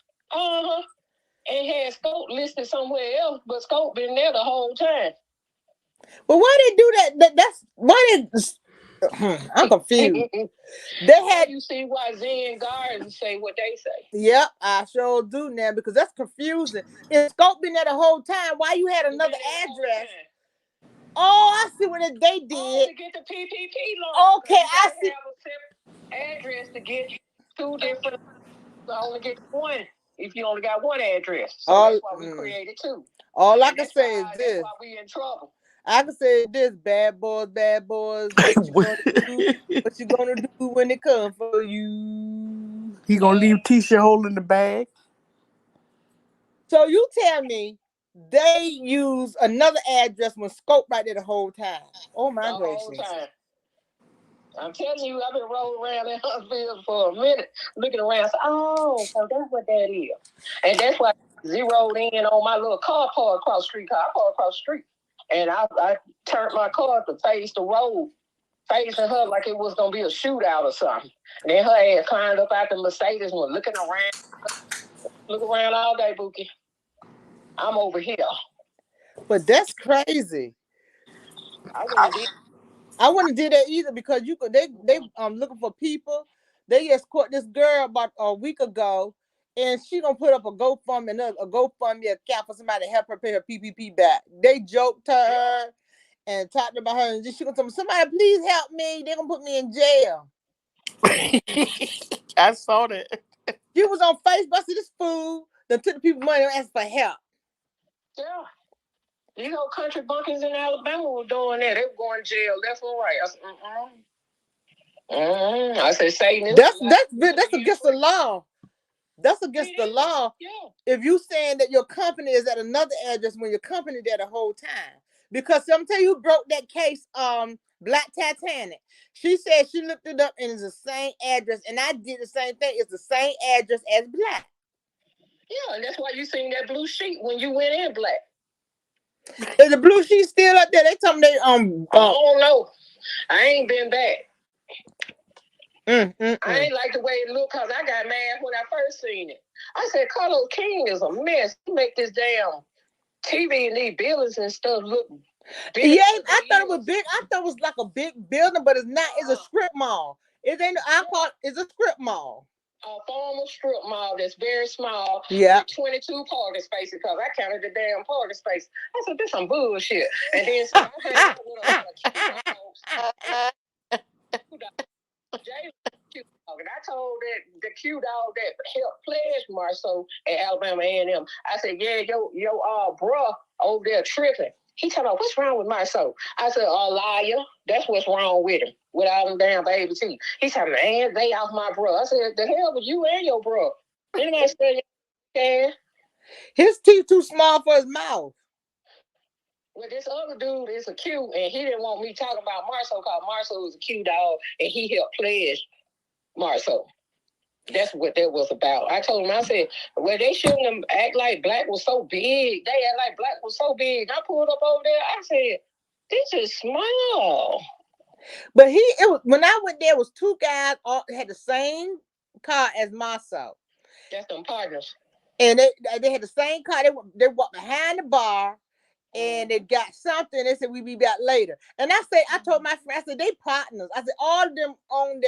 [SPEAKER 3] And had Scope listed somewhere else, but Scope been there the whole time.
[SPEAKER 1] But why they do that? That's why they. I'm confused. They had.
[SPEAKER 3] You see why Zen Gardens say what they say.
[SPEAKER 1] Yep, I sure do now, because that's confusing. If Scope been there the whole time, why you had another address? Oh, I see what they did.
[SPEAKER 3] To get the PPP loan.
[SPEAKER 1] Okay, I see.
[SPEAKER 3] Have a separate address to get 2 different. I only get 1 if you only got 1 address. So that's why we created 2.
[SPEAKER 1] All I can say is this.
[SPEAKER 3] That's why we in trouble.
[SPEAKER 1] I can say this: bad boys. What you gonna do when they come for you?
[SPEAKER 2] He gonna leave Tisha holding the bag.
[SPEAKER 1] So you tell me they use another address when Scope right there the whole time. Oh my gracious!
[SPEAKER 3] I'm telling you, I've been rolling around in Huntsville for a minute, looking around. So that's what that is, and that's why I zeroed in on my little car park across the street. I parked across the street, and I turned my car to face the road facing her like it was gonna be a shootout or something. And then her ass climbed up out the Mercedes and was looking around, look around all day, Bookie. I'm over here.
[SPEAKER 1] But that's crazy.
[SPEAKER 3] I wouldn't did.
[SPEAKER 1] I wouldn't do that either because you could they looking for people. They just caught this girl about a week ago, and she gonna put up a GoFundMe, a GoFundMe account for somebody to help her pay her PPP back. They joked her and talked about her, and she gonna tell me, somebody please help me. They gonna put me in jail.
[SPEAKER 2] I saw that.
[SPEAKER 1] She was on Facebook. I said, this fool that took the people money and asked for help.
[SPEAKER 3] Yeah. These old country bunkers in Alabama were doing that. They were going to jail left and right. I said, I said, Satan is
[SPEAKER 1] That's against the law. That's against the law.
[SPEAKER 3] Yeah.
[SPEAKER 1] If you saying that your company is at another address when your company there the whole time. Because I'm telling you who broke that case, Black Titanic. She said she looked it up and it's the same address. And I did the same thing. It's the same address as Black.
[SPEAKER 3] Yeah, and that's why you seen that blue sheet when you went in Black.
[SPEAKER 1] Is the blue sheet still up there? They told me they
[SPEAKER 3] I don't know. I ain't been back. I ain't like the way it looked because I got mad when I first seen it. I said, Carlos King is a mess. He make this damn TV and these buildings and stuff look big.
[SPEAKER 1] Yeah, I thought it was big. I thought it was like a big building, but it's not. It's a strip mall. It ain't. I call it's a strip mall.
[SPEAKER 3] A formal strip mall that's very small.
[SPEAKER 1] Yeah.
[SPEAKER 3] With 22 parking spaces because I counted the damn parking space. I said, this some bullshit. And then so I hang out with a cute dog. Cute dog. And I told the cute dog that helped pledge Marceau at Alabama A&M. I said, yeah, yo, bruh over there tripping. He told me, what's wrong with Marceau? I said, liar. That's what's wrong with him. With all them damn baby teeth. He said, man, they off my bro. I said, the hell with you and your bro? Anybody say you
[SPEAKER 1] his teeth too small for his mouth.
[SPEAKER 3] Well, this other dude is a cute, and he didn't want me talking about Marceau because Marceau was a cute dog, and he helped pledge Marceau. That's what that was about. I told him, I said, well, they shouldn't act like Black was so big. They act like Black was so big. I pulled up over there. I said, this is small.
[SPEAKER 1] But when I went there, it was two guys all had the same car as Marceau.
[SPEAKER 3] That's them partners.
[SPEAKER 1] And they had the same car. They walked behind the bar. And they got something. They said we be back later. And I told my friend, I said they partners. I said all of them on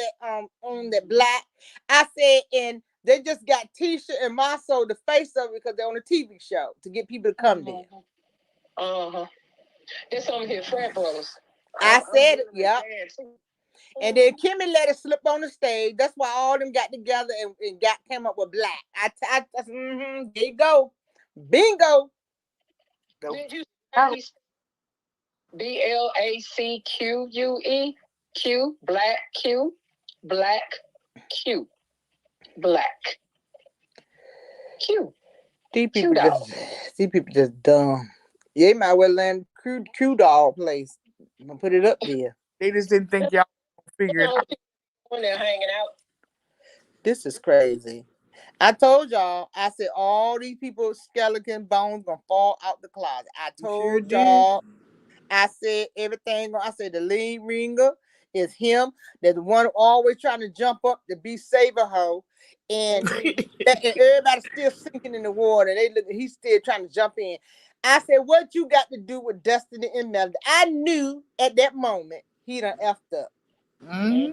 [SPEAKER 1] that Black. I said, and they just got Tisha and Marceau the face of it because they're on a TV show to get people to come there.
[SPEAKER 3] There's some of his frat brothers.
[SPEAKER 1] I said it, yeah. And then Kimmi let it slip on the stage. That's why all them got together and came up with Black. There you go, bingo.
[SPEAKER 3] Did you BLACQUE Q Black Q Black Q Black Q?
[SPEAKER 1] These people just dumb. Yeah, might well land Q doll place. I'm gonna put it up there.
[SPEAKER 2] They just didn't think y'all figure it out.
[SPEAKER 3] When they're hanging out.
[SPEAKER 1] This is crazy. I told y'all, I said all these people's skeleton bones gonna fall out the closet. I told y'all, I said everything. I said the lead ringer is him. There's the one always trying to jump up to be saver hoe. And everybody's still sinking in the water. He's still trying to jump in. I said, what you got to do with Destiny and Melody? I knew at that moment he done effed up.
[SPEAKER 2] Mm-hmm.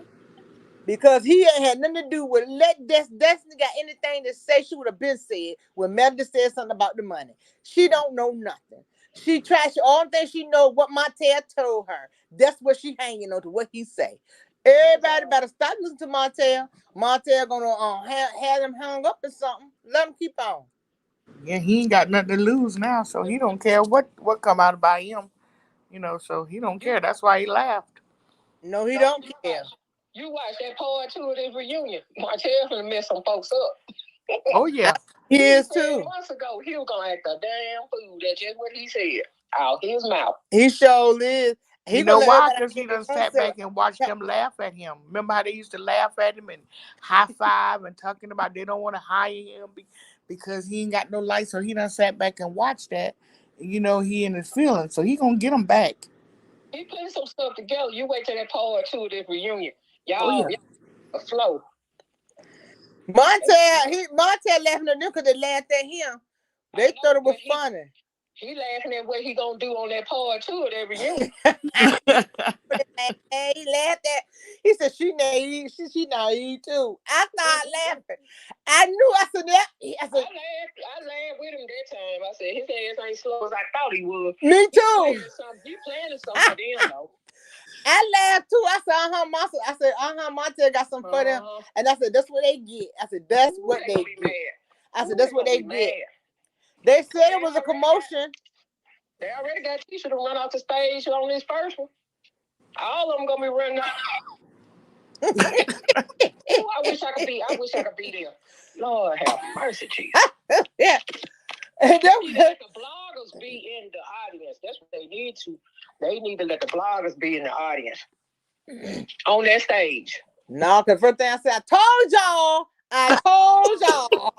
[SPEAKER 1] Because he ain't had nothing to do with Destiny got anything to say. She would have been said when Melody said something about the money. She don't know nothing. She trashed all things she know what Montel told her. That's what she hanging on to what he say. Everybody better stop listening to Montel. Montel gonna have them hung up or something. Let him keep on.
[SPEAKER 2] Yeah, he ain't got nothing to lose now, so he don't care what come out about him. So he don't care. That's why he laughed.
[SPEAKER 1] No, he don't care.
[SPEAKER 3] You watch that part two of this reunion. Martell gonna mess some folks up.
[SPEAKER 2] Oh yeah.
[SPEAKER 1] He is too.
[SPEAKER 3] Months ago, he was gonna act a damn fool. That's just what he said out his mouth.
[SPEAKER 1] He sure is.
[SPEAKER 2] You know why? Because he done sat back and watched them laugh at him. Remember how they used to laugh at him and high five and talking about they don't want to hire him because he ain't got no light. So he done sat back and watched that. He in his feelings. So he gonna get him back.
[SPEAKER 3] He putting some stuff together. You wait till that part 2 of this reunion.
[SPEAKER 2] Oh
[SPEAKER 3] Y'all,
[SPEAKER 2] yeah.
[SPEAKER 3] a flow.
[SPEAKER 1] Montel laughing at them because they laughed at him. They thought it was funny.
[SPEAKER 3] He laughing at what he gonna do on that part 2 of that reunion.
[SPEAKER 1] He laughed at. He said she naive. She naive too. I started laughing. I knew. I said that. I
[SPEAKER 3] laughed with him that time. I said his ass ain't slow as I thought he would.
[SPEAKER 1] Me too.
[SPEAKER 3] He planning something for them though.
[SPEAKER 1] I laughed too. I said, Montel got something for them. And I said, that's what they get. I said, that's what they get. I said, that's what they get. They said it was a commotion.
[SPEAKER 3] They already got Tisha to run off the stage on this first one. All of them gonna be running out. I wish I could be there. Lord have mercy, Jesus.
[SPEAKER 1] Yeah.
[SPEAKER 3] Let the bloggers be in the audience. That's what they need to. They need to let the bloggers be in the audience on that stage.
[SPEAKER 1] No, because first thing I said, I told y'all.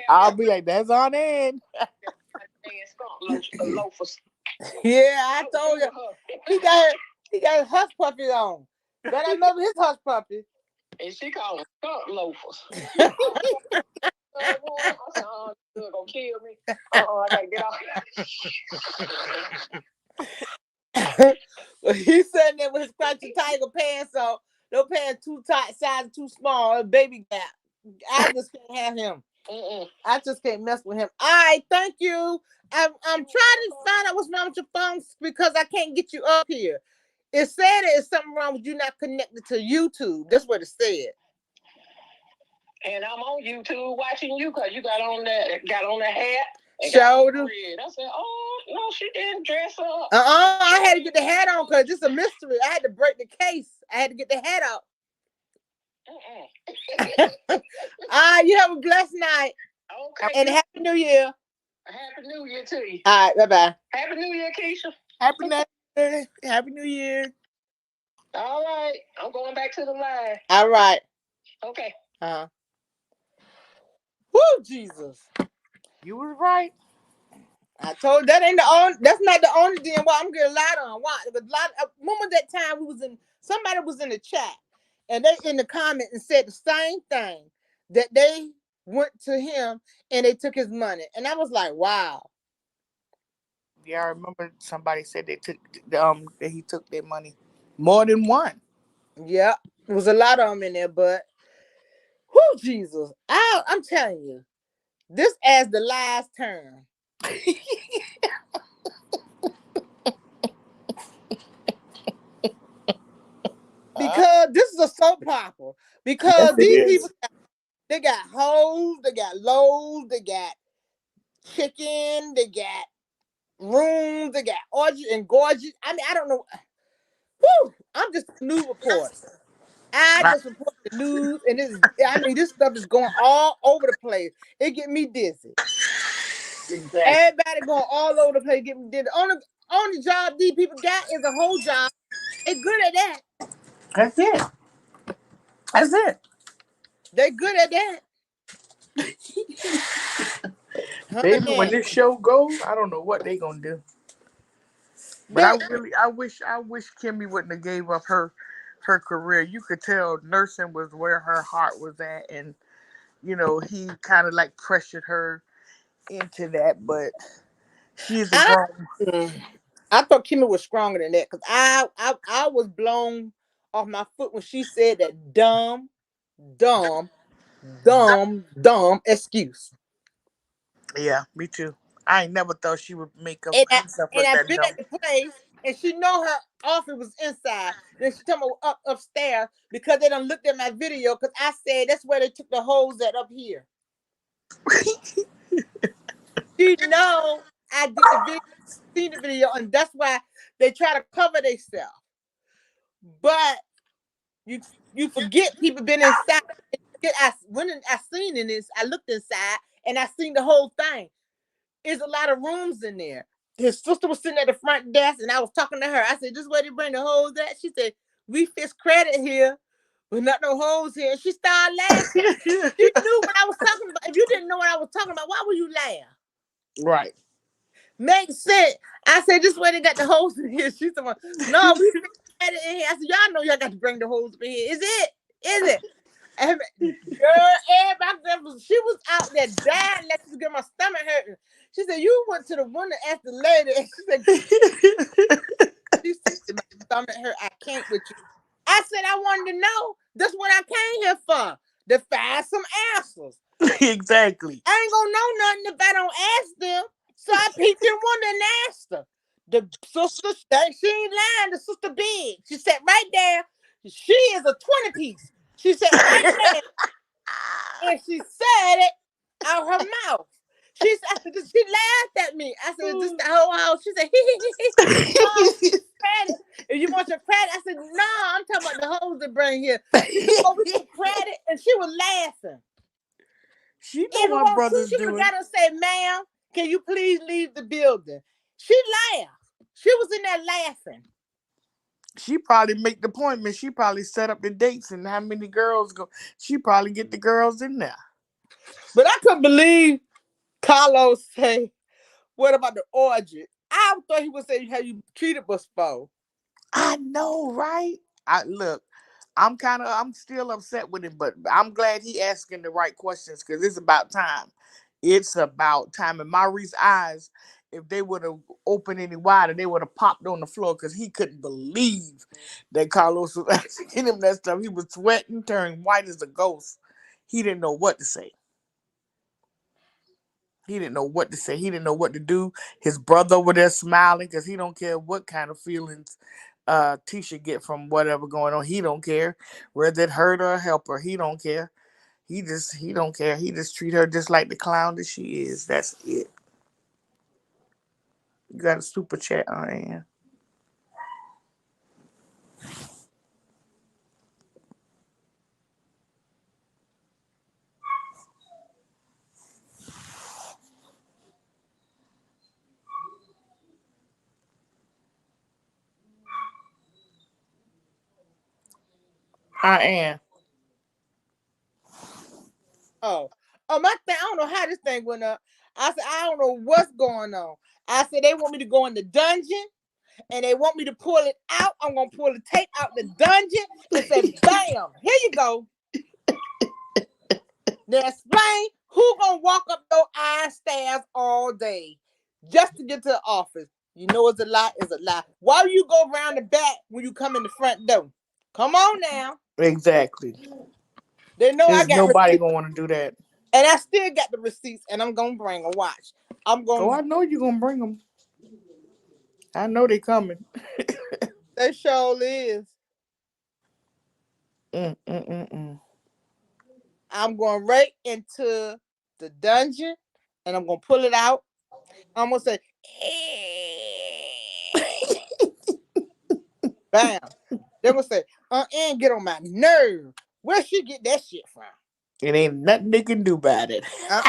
[SPEAKER 2] I'll be like, that's on end.
[SPEAKER 1] Yeah, I told you. He got his hush puppy on. But I remember his hush puppy.
[SPEAKER 3] And she called them skunk loafers. You're gonna kill me. I gotta get off.
[SPEAKER 1] He's sitting there with his crunchy tiger pants on. No pants too tight, size too small, a baby gap. I just can't have him. I just can't mess with him. All right, thank you. I'm trying to find out what's wrong with your phone because I can't get you up here. It said there's something wrong with you not connected to YouTube. That's what it said.
[SPEAKER 3] And I'm on YouTube watching you because you got on the hat.
[SPEAKER 1] Shoulder.
[SPEAKER 3] I said, oh no, she didn't dress up.
[SPEAKER 1] I had to get the hat on because it's a mystery. I had to break the case. I had to get the hat out. You have a blessed night.
[SPEAKER 3] Okay.
[SPEAKER 1] And Happy New Year.
[SPEAKER 3] Happy New Year to you.
[SPEAKER 1] All right, bye-bye.
[SPEAKER 3] Happy New Year, Keisha.
[SPEAKER 2] Happy New Year.
[SPEAKER 3] All right. I'm going back to the line.
[SPEAKER 1] All right.
[SPEAKER 3] Okay.
[SPEAKER 1] Woo, Jesus.
[SPEAKER 2] You were right.
[SPEAKER 1] I told that's not the only thing why I'm getting lied on. Why? Remember that time somebody was in the chat and they in the comment and said the same thing, that they went to him and they took his money. And I was like, wow.
[SPEAKER 2] Yeah, I remember somebody said they took that he took their money. More than one.
[SPEAKER 1] Yeah. There was a lot of them in there, but whoo, Jesus. I'm telling you, this as the last term. Because this is a soap opera. Because these people, they got hoes, they got loaves, they got chicken, they got rooms, they got orgies and gorgeous. I mean, I don't know. Whew, I'm just a news reporter. I just report the news, and this stuff is going all over the place. It get me dizzy. Exactly. Everybody going all over the place, get me dizzy. Only job these people got is a whole job. They good at that.
[SPEAKER 2] That's it.
[SPEAKER 1] They good at that.
[SPEAKER 2] Baby, when this show goes, I don't know what they gonna do. But I wish Kimmi wouldn't have gave up her career. You could tell nursing was where her heart was at, and he kind of like pressured her into that. But she's a grown.
[SPEAKER 1] I thought Kimmi was stronger than that because I was blown off my foot when she said that dumb excuse.
[SPEAKER 2] Yeah, me too. I ain't never thought she would make up herself
[SPEAKER 1] and
[SPEAKER 2] that
[SPEAKER 1] I've been
[SPEAKER 2] dumb.
[SPEAKER 1] at the place, and she know her office was inside. Then she told me upstairs because they done looked at my video because I said that's where they took the holes at up here. She know I did the video, seen the video, and that's why they try to cover themselves. But you forget people been inside. When I seen in this, I looked inside and I seen the whole thing. There's a lot of rooms in there. His sister was sitting at the front desk and I was talking to her. I said, "This where they bring the hoes at?" She said, "We fix credit here, but not no hoes here." And she started laughing. She knew what I was talking about. If you didn't know what I was talking about, why would you laugh?
[SPEAKER 2] Right.
[SPEAKER 1] Makes sense. I said, this way they got the hose in here. She said, no, we had it in here. I said, y'all know y'all got to bring the hose in here. Is it? Is it? And girl, everybody, she was out there dying, let me get my stomach hurting. She said, you went to the window, asked the lady, and she said, she said, my stomach hurt. I can't with you. I said, I wanted to know. That's what I came here for. To find some answers.
[SPEAKER 2] Exactly.
[SPEAKER 1] I ain't gonna know nothing if I don't ask them. So I peeked in one and asked her. The sister, she ain't lying, the sister big. She sat right there. She is a 20 piece. She sat right there and she said it out her mouth. I said, she laughed at me. I said, is this the whole house? She said, oh, credit. If you want your credit, I said, no, I'm talking about the hoes that bring here. She said, oh, we get credit. And she was laughing.
[SPEAKER 2] She know
[SPEAKER 1] If you
[SPEAKER 2] my
[SPEAKER 1] want to,
[SPEAKER 2] brother's
[SPEAKER 1] she could
[SPEAKER 2] doing.
[SPEAKER 1] have got and say, ma'am, can you please leave the building? She laughed. She was in there laughing.
[SPEAKER 2] She probably make the appointment. She probably set up the dates and how many girls go. She probably get the girls in there.
[SPEAKER 1] But I couldn't believe Carlos say, what about the orgy? I thought he would say how you treated us for.
[SPEAKER 2] I know, right? I look. I'm still upset with him, but I'm glad he asking the right questions because it's about time. It's about time. In Maurice's eyes, if they would have opened any wider, they would have popped on the floor because he couldn't believe that Carlos was asking him that stuff. He was sweating, turning white as a ghost. He didn't know what to say. He didn't know what to say. He didn't know what to do. His brother over there smiling because he don't care what kind of feelings Tisha get from whatever going on. He don't care whether it hurt or help her. He don't care. He don't care. He just treat her just like the clown that she is. That's it. You got a super chat on Ann. I am.
[SPEAKER 1] My thing, I don't know how this thing went up. I said, I don't know what's going on. I said, they want me to go in the dungeon and they want me to pull it out. I'm going to pull the tape out the dungeon and say, bam, here you go. Now explain who gonna walk up your eye stairs all day just to get to the office. You know it's a lie, it's a lie. Why do you go around the back when you come in the front door? Come on now.
[SPEAKER 2] Exactly.
[SPEAKER 1] They know I
[SPEAKER 2] There's
[SPEAKER 1] got
[SPEAKER 2] nobody
[SPEAKER 1] receipts
[SPEAKER 2] gonna want to do that.
[SPEAKER 1] and I still got the receipts and I'm gonna bring a watch. I'm
[SPEAKER 2] Oh,
[SPEAKER 1] gonna
[SPEAKER 2] I know you're gonna bring them. I know they coming.
[SPEAKER 1] They sure is.
[SPEAKER 2] Mm, mm, mm, mm.
[SPEAKER 1] I'm going right into the dungeon and I'm gonna pull it out. I'm gonna say, bam. They're gonna say, and get on my nerve. Where she get that shit from?
[SPEAKER 2] It ain't nothing they can do about it.
[SPEAKER 1] Uh,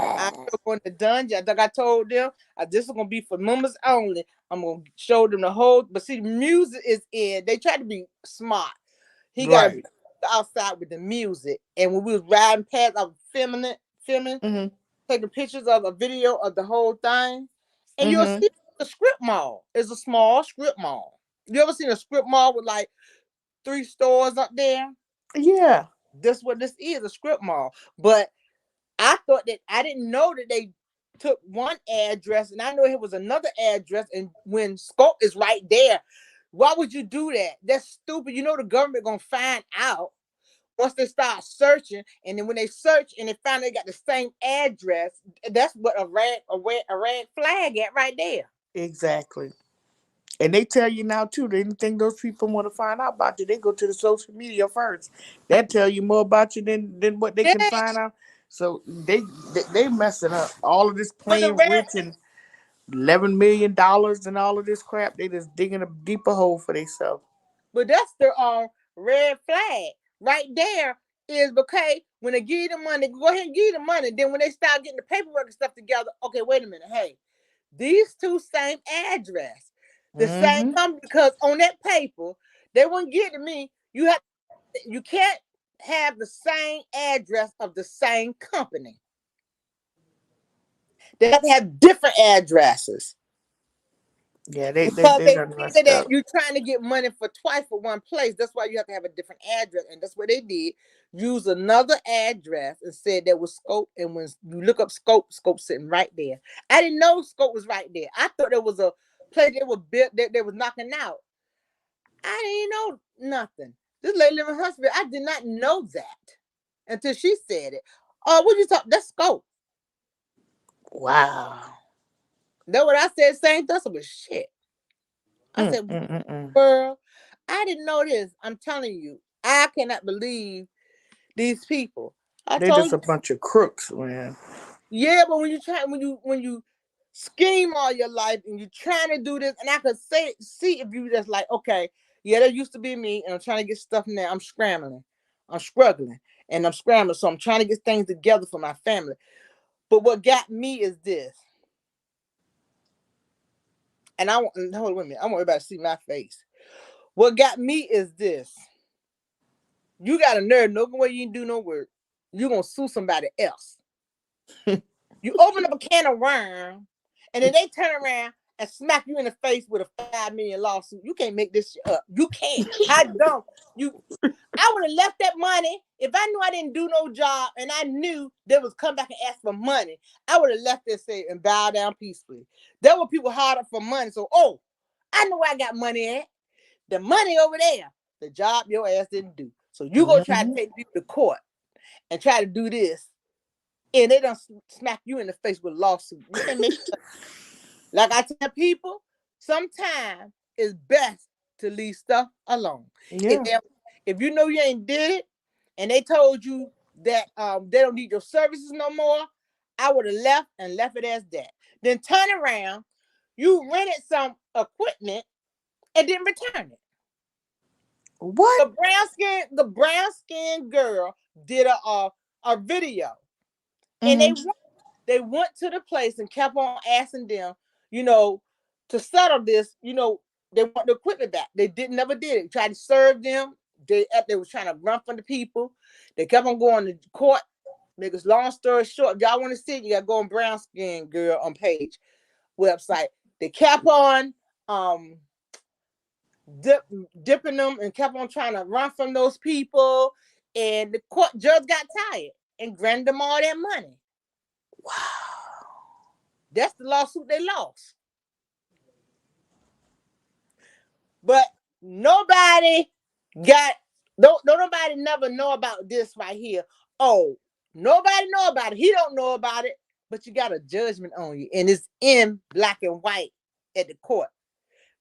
[SPEAKER 1] I go in the dungeon. Like I told them, this is gonna be for members only. I'm gonna show them the whole. But see, the music is in. They try to be smart. He got to be
[SPEAKER 2] Right.
[SPEAKER 1] outside with the music. And when we was riding past, I was filming,
[SPEAKER 2] Mm-hmm.
[SPEAKER 1] taking pictures of a video of the whole thing. And you'll
[SPEAKER 2] Mm-hmm.
[SPEAKER 1] see the strip mall is a small strip mall. You ever seen a strip mall with like 3 stores up there?
[SPEAKER 2] Yeah.
[SPEAKER 1] That's what this is, a strip mall. But I thought that I didn't know that they took one address and I know it was another address. And when Scope is right there, why would you do that? That's stupid. You know the government gonna find out once they start searching, and then when they search and they find they got the same address, that's what a red flag at right there.
[SPEAKER 2] Exactly. And they tell you now too. Anything those people want to find out about you, they go to the social media first. That tell you more about you than what they can
[SPEAKER 1] Yeah,
[SPEAKER 2] find out. So they messing up all of this
[SPEAKER 1] but the
[SPEAKER 2] playing
[SPEAKER 1] red,
[SPEAKER 2] rich and $11 million and all of this crap. They just digging a deeper hole for themselves.
[SPEAKER 1] but that's the red flag right there. Is okay when they give you the money, go ahead and give you the money. Then when they start getting the paperwork and stuff together, okay, wait a minute, hey, these two same address, the same
[SPEAKER 2] Mm-hmm.
[SPEAKER 1] company, because on that paper they wouldn't give it to me. You can't have the same address of the same company. They have to have different addresses.
[SPEAKER 2] Yeah, they they
[SPEAKER 1] Because
[SPEAKER 2] they
[SPEAKER 1] they
[SPEAKER 2] done
[SPEAKER 1] figure
[SPEAKER 2] messed
[SPEAKER 1] that
[SPEAKER 2] up.
[SPEAKER 1] you're trying to get money for twice for one place. That's why you have to have a different address. And that's what they did. Use another address and said there was Scope. And when you look up Scope, Scope's sitting right there. I didn't know Scope was right there. I thought there was a place they were built that they was knocking out. I didn't know nothing. This lady living in Huntsville, I did not know that until she said it. Oh, what you talk? That's Scope.
[SPEAKER 2] Wow.
[SPEAKER 1] That's what I said. Same thing. I said, shit. I
[SPEAKER 2] Mm,
[SPEAKER 1] said,
[SPEAKER 2] mm, mm, mm.
[SPEAKER 1] girl, I didn't know this. I'm telling you, I cannot believe these people. I
[SPEAKER 2] They
[SPEAKER 1] told
[SPEAKER 2] just
[SPEAKER 1] you,
[SPEAKER 2] a bunch of crooks, man.
[SPEAKER 1] yeah, but when you try, when you scheme all your life and you're trying to do this, and I could say, see if you just like, okay, yeah, that used to be me, and I'm trying to get stuff now. I'm scrambling, I'm struggling, and I'm scrambling. So I'm trying to get things together for my family. But what got me is this, and I want hold on, wait a minute, I want everybody to see my face. What got me is this. You got a nerve, no way you didn't do no work. You're gonna sue somebody else. You open up a can of worms, and then they turn around and smack you in the face with a 5 million lawsuit. You can't make this shit up. You can't. How dumb you? I would have left that money if I knew I didn't do no job and I knew they was come back and ask for money. I would have left it and bow down peacefully. There were people hard up for money, so I know where I got money at. The money over there, the job your ass didn't do. So you go try to
[SPEAKER 2] Mhm.
[SPEAKER 1] take people to court and try to do this, and they don't smack you in the face with a lawsuit. You can't make it. Like I tell people, sometimes it's best to leave stuff alone. If
[SPEAKER 2] Yeah.
[SPEAKER 1] they, if you know you ain't did it, and they told you that they don't need your services no more, I would have left and left it as that. Then turn around, you rented some equipment and didn't return it.
[SPEAKER 2] What?
[SPEAKER 1] The brown skin girl did a video, and
[SPEAKER 2] Hmm.
[SPEAKER 1] they went to the place and kept on asking them, you know, to settle this. They want the equipment back. They didn't never did it. Tried to serve them. They was trying to run from the people. They kept on going to court. Make this long story short, if y'all want to see it, you gotta go on Brown Skin Girl on page website. They kept on um dipping them and kept on trying to run from those people. And the court judge got tired and granted them all that money.
[SPEAKER 2] Wow.
[SPEAKER 1] That's the lawsuit they lost. But nobody got no nobody never know about this right here. Oh, nobody know about it. He don't know about it, but you got a judgment on you, and it's in black and white at the court.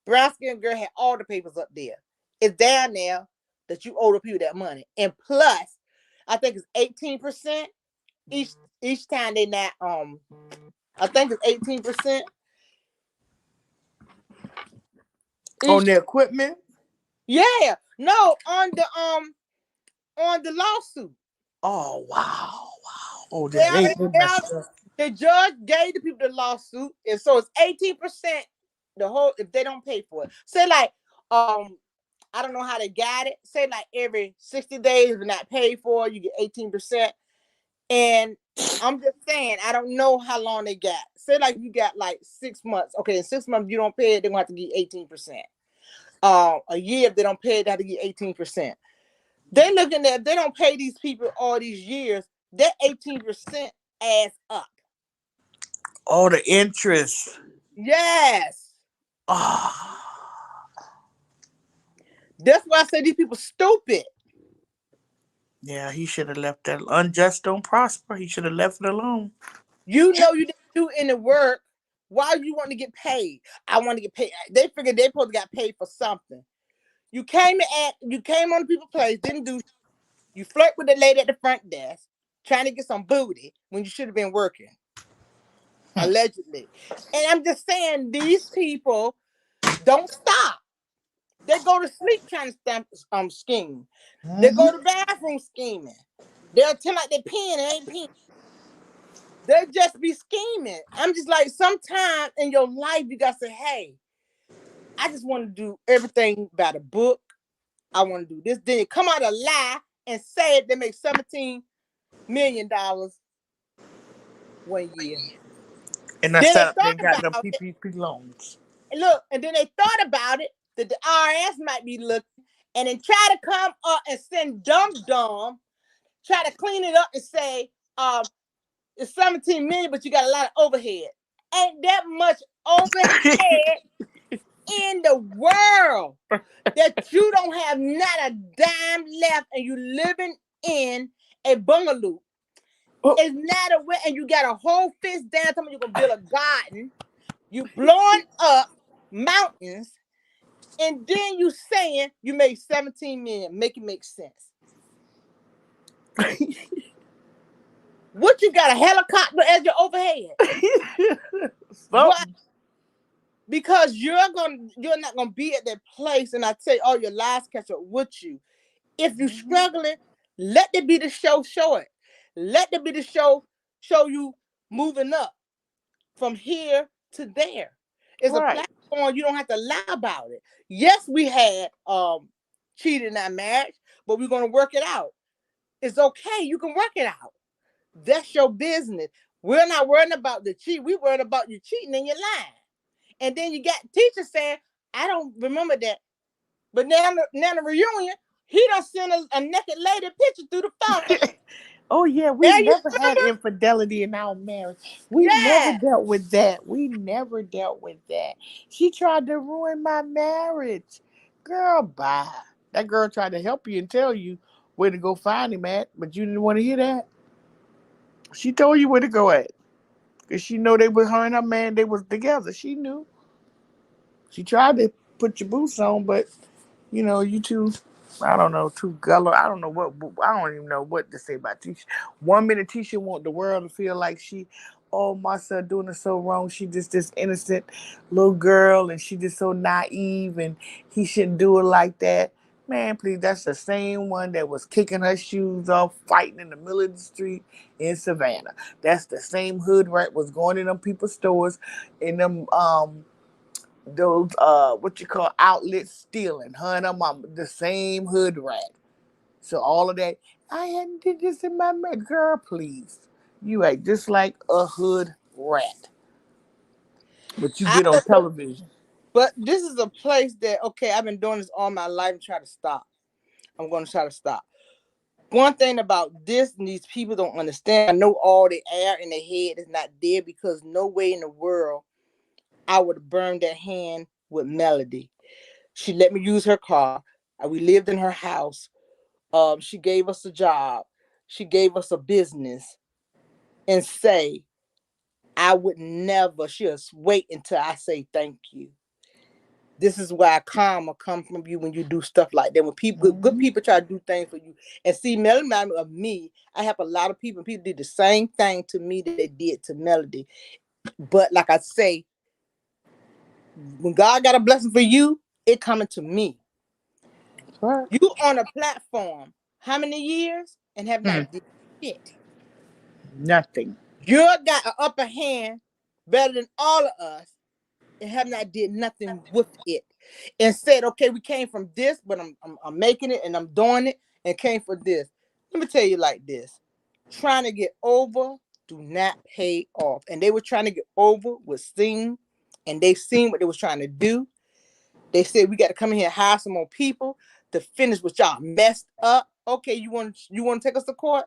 [SPEAKER 1] Brown skin girl had all the papers up there. It's down there that you owe the people that money. And plus, I think it's 18% each each time they not I think it's 18%
[SPEAKER 2] On
[SPEAKER 1] each.
[SPEAKER 2] the equipment?
[SPEAKER 1] Yeah. No, on the lawsuit.
[SPEAKER 2] Oh wow, wow. Oh,
[SPEAKER 1] They already,
[SPEAKER 2] they
[SPEAKER 1] they
[SPEAKER 2] messed
[SPEAKER 1] already,
[SPEAKER 2] up.
[SPEAKER 1] the judge gave the people the lawsuit, and so it's 18%. The whole if they don't pay for it. Say like I don't know how they got it. Say like every 60 days if not paid for, you get 18%. And I'm just saying, I don't know how long they got. Say like you got like 6 months. Okay, in 6 months you don't pay it, they're gonna have to give 18%. A year if they don't pay it, they have to give 18%. They're looking at if they don't pay these people all these years, that 18% adds up.
[SPEAKER 2] Oh, the interest.
[SPEAKER 1] Yes.
[SPEAKER 2] Oh.
[SPEAKER 1] That's why I say these people stupid.
[SPEAKER 2] Yeah, he should have left that. Unjust don't prosper. He should have left it alone.
[SPEAKER 1] You know you didn't do any work. Why you want to get paid? I want to get paid. They figured they supposed to get paid for something. You came on the people's place, didn't do. You flirt with the lady at the front desk, trying to get some booty when you should have been working, allegedly. And I'm just saying, these people don't stop. They go to sleep trying to scheme. They go
[SPEAKER 2] Hmm.
[SPEAKER 1] to bathroom scheming. They'll tell like they're peeing and ain't peeing. They just be scheming. I'm just like, sometime in your life, you got to say, hey, I just want to do everything by the book. I want to do this. Then you come out a lie and say it. They make $17 million one year.
[SPEAKER 2] And I
[SPEAKER 1] Then they
[SPEAKER 2] sat up there
[SPEAKER 1] thought
[SPEAKER 2] and got them
[SPEAKER 1] about it.
[SPEAKER 2] PPP loans.
[SPEAKER 1] And look, and then they thought about it that the IRS might be looking, and then try to come up and send dumb, try to clean it up and say, it's 17 million, but you got a lot of overhead. Ain't that much overhead in the world that you don't have not a dime left, and you living in a bungalow. It's not a way, and you got a whole fist down. Talking you're gonna build a garden. You blowing up mountains, and then you saying you made 17 million. Make it make sense. What, you got a helicopter as your overhead? What? Because you're not gonna be at that place, and I tell you, all your lies catch up with you. If you're struggling, let there be the show it. Let there be the show you moving up from here to there. It's a platform, you don't have to lie about it. Yes, we had cheated in our marriage, but we're gonna work it out. It's okay, you can work it out. That's your business. We're not worrying about the cheat. We're worried about you cheating and you're lying. And then you got teachers saying, I don't remember that. But now the reunion, he done sent a naked lady picture through the phone.
[SPEAKER 2] Oh yeah, we
[SPEAKER 1] There you
[SPEAKER 2] never had
[SPEAKER 1] remember?
[SPEAKER 2] infidelity in our marriage. We never
[SPEAKER 1] Yeah.
[SPEAKER 2] dealt with that. We never dealt with that. She tried to ruin my marriage. Girl, bye. That girl tried to help you and tell you where to go find him at, but you didn't want to hear that. She told you where to go at. Because she know they was her and her man, they was together. She knew. She tried to put your boots on, but you too, I don't know, too gullible. I don't even know what to say about Tisha. 1 minute Tisha want the world to feel like oh, my son doing it so wrong. She just this innocent little girl, and she just so naive, and he shouldn't do it like that. Man, please, that's the same one that was kicking her shoes off, fighting in the middle of the street in Savannah. That's the same hood rat was going in them people's stores, in them those what you call outlets, stealing her and her mama, the same hood rat. So all of that, I hadn't did this in my marriage. Girl, please, you act just like a hood rat, but you get on television.
[SPEAKER 1] But this is a place that, okay, I've been doing this all my life and try to stop. I'm going to try to stop. One thing about this, and these people don't understand, I know all the air in their head is not there, because no way in the world I would have burned that hand with Melody. She let me use her car. We lived in her house. She gave us a job. She gave us a business. And say, I would never, she'll wait until I say thank you. This is why karma comes from you when you do stuff like that. When people, good people try to do things for you. And see, Melody of me, I have a lot of people did the same thing to me that they did to Melody. But like I say, when God got a blessing for you, it coming to me.
[SPEAKER 2] Right.
[SPEAKER 1] You on a platform, how many years? And have not did shit.
[SPEAKER 2] Nothing.
[SPEAKER 1] You got an upper hand better than all of us, and have not did nothing with it. And said, okay, we came from this, but I'm making it and I'm doing it, and came for this. Let me tell you like this. Trying to get over do not pay off. And they were trying to get over with Sing, and they seen what they was trying to do. They said, we got to come in here and hire some more people to finish what y'all messed up. Okay, you want to take us to court?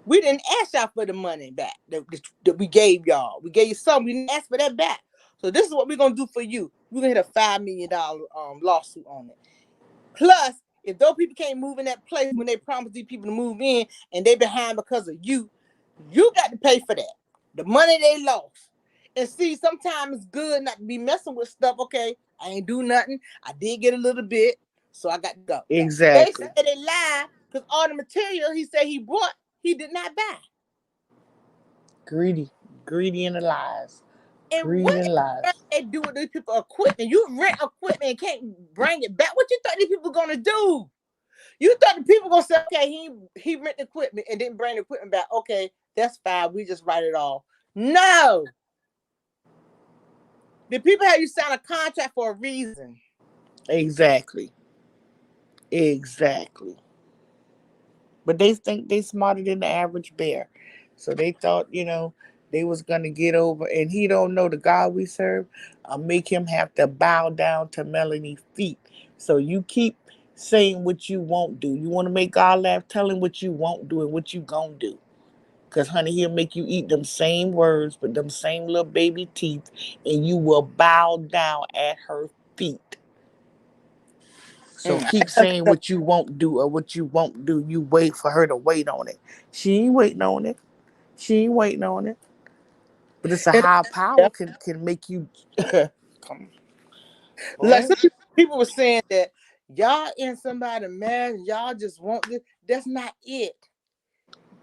[SPEAKER 1] We didn't ask y'all for the money back that we gave y'all. We gave you some. We didn't ask for that back. So this is what we're gonna do for you. We're gonna hit a $5 million lawsuit on it. Plus, if those people can't move in that place when they promised these people to move in, and they behind because of you, you got to pay for that. The money they lost. And see, sometimes it's good not to be messing with stuff. Okay, I ain't do nothing. I did get a little bit, so I got to go. They
[SPEAKER 2] Exactly.
[SPEAKER 1] said they lied because all the material he said he bought, he did not buy.
[SPEAKER 2] Greedy. Greedy and the lies.
[SPEAKER 1] And
[SPEAKER 2] Greed
[SPEAKER 1] what
[SPEAKER 2] and
[SPEAKER 1] in the
[SPEAKER 2] lies.
[SPEAKER 1] world they do with these people equipment? You rent equipment and can't bring it back. What you thought these people gonna do? You thought the people gonna say, okay, he rent equipment and didn't bring the equipment back. Okay, that's fine. We just write it off. No. The people have you sign a contract for a reason.
[SPEAKER 2] Exactly. Exactly. But they think they smarter than the average bear. So they thought, They was gonna get over, and he don't know the God we serve. I'll make him have to bow down to Melanie's feet. So you keep saying what you won't do. You want to make God laugh? Tell him what you won't do and what you gonna do. Cause honey, he'll make you eat them same words with them same little baby teeth, and you will bow down at her feet. So
[SPEAKER 1] Mm.
[SPEAKER 2] keep saying what you won't do or what you won't do. You wait for her to wait on it. She ain't waiting on it. She ain't waiting on it. But it's a
[SPEAKER 1] And,
[SPEAKER 2] high
[SPEAKER 1] yeah,
[SPEAKER 2] power can make you come. Go
[SPEAKER 1] like
[SPEAKER 2] ahead.
[SPEAKER 1] some people were saying that y'all in somebody's marriage, y'all just want this. That's not it.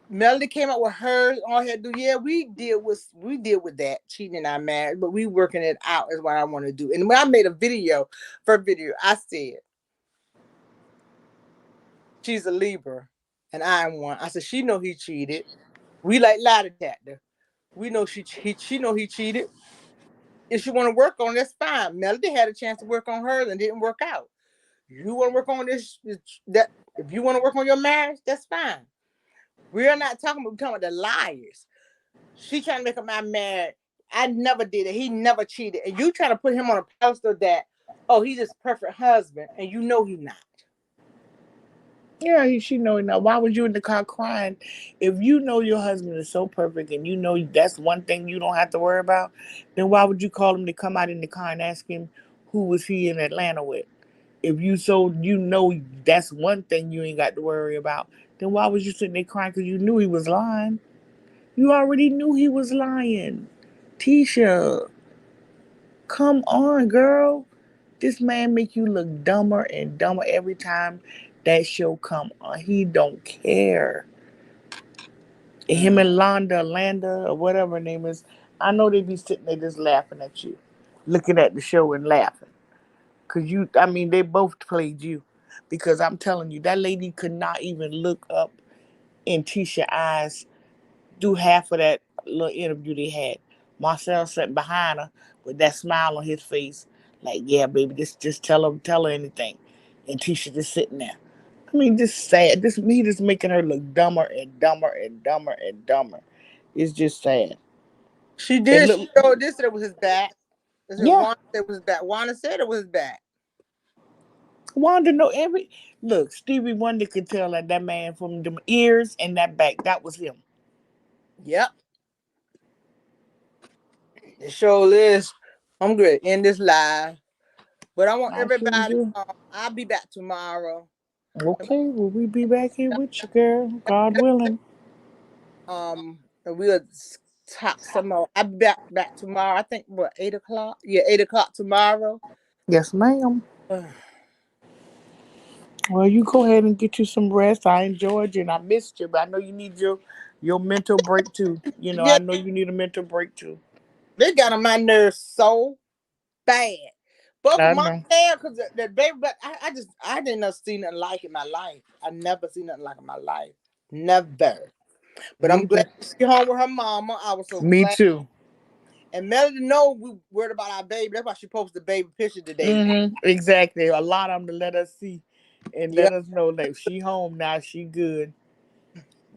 [SPEAKER 1] Melody came out with her all had to do. Yeah, we deal with that cheating in our marriage, but we working it out is what I want to do. And when I made a video for video, I said she's a Libra and I am one. I said she know he cheated. We like lie detector. We know she know he cheated. If she want to work on it, that's fine. Melody had a chance to work on hers and didn't work out. You want to work on that if you want to work on your marriage, that's fine. We're not talking about, we're talking about the liars. She trying to make him my married. I never did it. He never cheated. And you trying to put him on a pedestal that, oh, he's just perfect husband, and you know he not.
[SPEAKER 2] Yeah, she know it now. Why was you in the car crying? If you know your husband is so perfect and you know that's one thing you don't have to worry about, then why would you call him to come out in the car and ask him who was he in Atlanta with? If you know that's one thing you ain't got to worry about, then why was you sitting there crying because you knew he was lying? You already knew he was lying. Tisha, come on, girl. This man make you look dumber and dumber every time that show come on. He don't care. Him
[SPEAKER 1] Mm.
[SPEAKER 2] and Landa, or whatever her name is, I know they be sitting there just laughing at you, looking at the show and laughing. Cause I mean, they both played you. Because I'm telling you, that lady could not even look up in Tisha's eyes, do half of that little interview they had. Marcel sat behind her with that smile on his face, like, yeah, baby, just tell her anything. And Tisha just sitting there. I mean, just sad. This me just making her look dumber and dumber and dumber and dumber. It's just sad.
[SPEAKER 1] She
[SPEAKER 2] And
[SPEAKER 1] did
[SPEAKER 2] look,
[SPEAKER 1] show this said it was his back. This is
[SPEAKER 2] yeah,
[SPEAKER 1] Wanda said it was his back. Wanda said it was his back.
[SPEAKER 2] Wanda know every look. Stevie Wonder could tell that man from them ears and that back. That was him.
[SPEAKER 1] Yep. It sure is. I'm good. End this live. But I want
[SPEAKER 2] I sure
[SPEAKER 1] everybody,
[SPEAKER 2] do.
[SPEAKER 1] I'll be back tomorrow.
[SPEAKER 2] Okay, will we be back here with you, girl? God willing.
[SPEAKER 1] And we'll talk some more. I'll be back tomorrow. I think what 8 o'clock? Yeah, 8 o'clock tomorrow.
[SPEAKER 2] Yes, ma'am. Well, you go ahead and get you some rest. I enjoyed you and I missed you, but I know you need your mental break too.
[SPEAKER 1] Yeah,
[SPEAKER 2] I know you need a mental break too.
[SPEAKER 1] they got on my nerves so bad. Both of
[SPEAKER 2] I
[SPEAKER 1] my
[SPEAKER 2] know.
[SPEAKER 1] hair, because the baby, but I didn't know see nothing like in my life. I never seen nothing like in my life. Never. But
[SPEAKER 2] Me,
[SPEAKER 1] I'm glad she home with her mama. I was so
[SPEAKER 2] me
[SPEAKER 1] glad.
[SPEAKER 2] too.
[SPEAKER 1] And Melody know we worried about our baby. That's why she posted the baby picture today.
[SPEAKER 2] Exactly. A lot of them to let us see and
[SPEAKER 1] Yeah.
[SPEAKER 2] let us know that she home now. She good.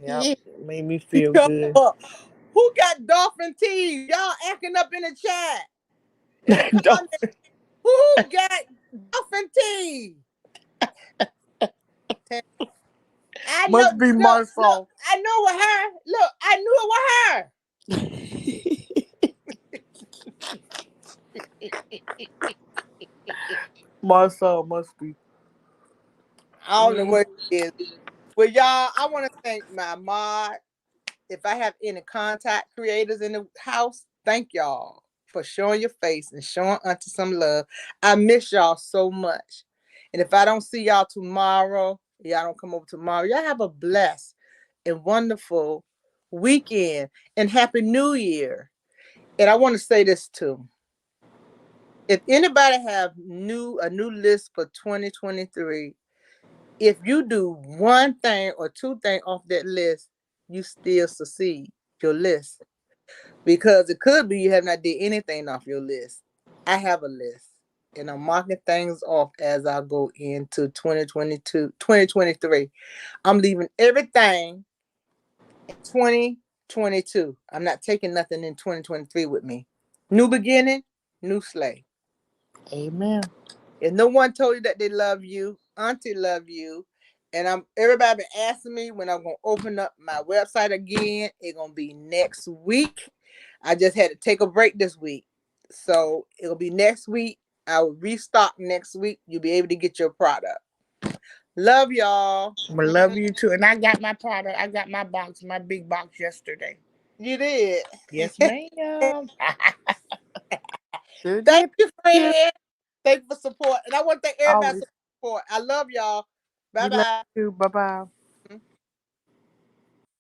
[SPEAKER 2] Yep.
[SPEAKER 1] Yeah.
[SPEAKER 2] Made me feel good.
[SPEAKER 1] Who got dolphin teeth? Y'all acting up in the chat. In the
[SPEAKER 2] Don't-
[SPEAKER 1] comments. Who got dolphin teeth? I know.
[SPEAKER 2] Must be
[SPEAKER 1] Look.
[SPEAKER 2] Marcel.
[SPEAKER 1] I know with her. Look, I knew it with her.
[SPEAKER 2] Marcel must be.
[SPEAKER 1] I don't know
[SPEAKER 2] Mm.
[SPEAKER 1] what it is. Well, y'all, I want to thank my mod. If I have any contact creators in the house, thank y'all for showing your face and showing Auntie some love. I miss y'all so much. And if I don't see y'all tomorrow, y'all don't come over tomorrow, y'all have a blessed and wonderful weekend and happy new year. And I want to say this too. If anybody have a new list for 2023, if you do one thing or two things off that list, you still succeed your list. Because it could be you have not did anything off your list. I have a list. And I'm marking things off as I go into 2022, 2023. I'm leaving everything in 20. 22. I'm not taking nothing in 2023 with me. New beginning, new slay.
[SPEAKER 2] Amen.
[SPEAKER 1] If no one told you that they love you, Auntie love you. And everybody been asking me when I'm gonna open up my website again. It's gonna be next week. I just had to take a break this week. So it'll be next week. I will restock next week. You'll be able to get your product. Love y'all.
[SPEAKER 2] I love you too. And I got my product. I got my box, my big box yesterday.
[SPEAKER 1] You did.
[SPEAKER 2] Yes, ma'am. Sure
[SPEAKER 1] Thank
[SPEAKER 2] did.
[SPEAKER 1] you,
[SPEAKER 2] Thank you.
[SPEAKER 1] friend. Thank you for support. And I want to thank everybody
[SPEAKER 2] Always.
[SPEAKER 1] for support. I love y'all. Bye
[SPEAKER 2] We love
[SPEAKER 1] bye.
[SPEAKER 2] you. Bye bye.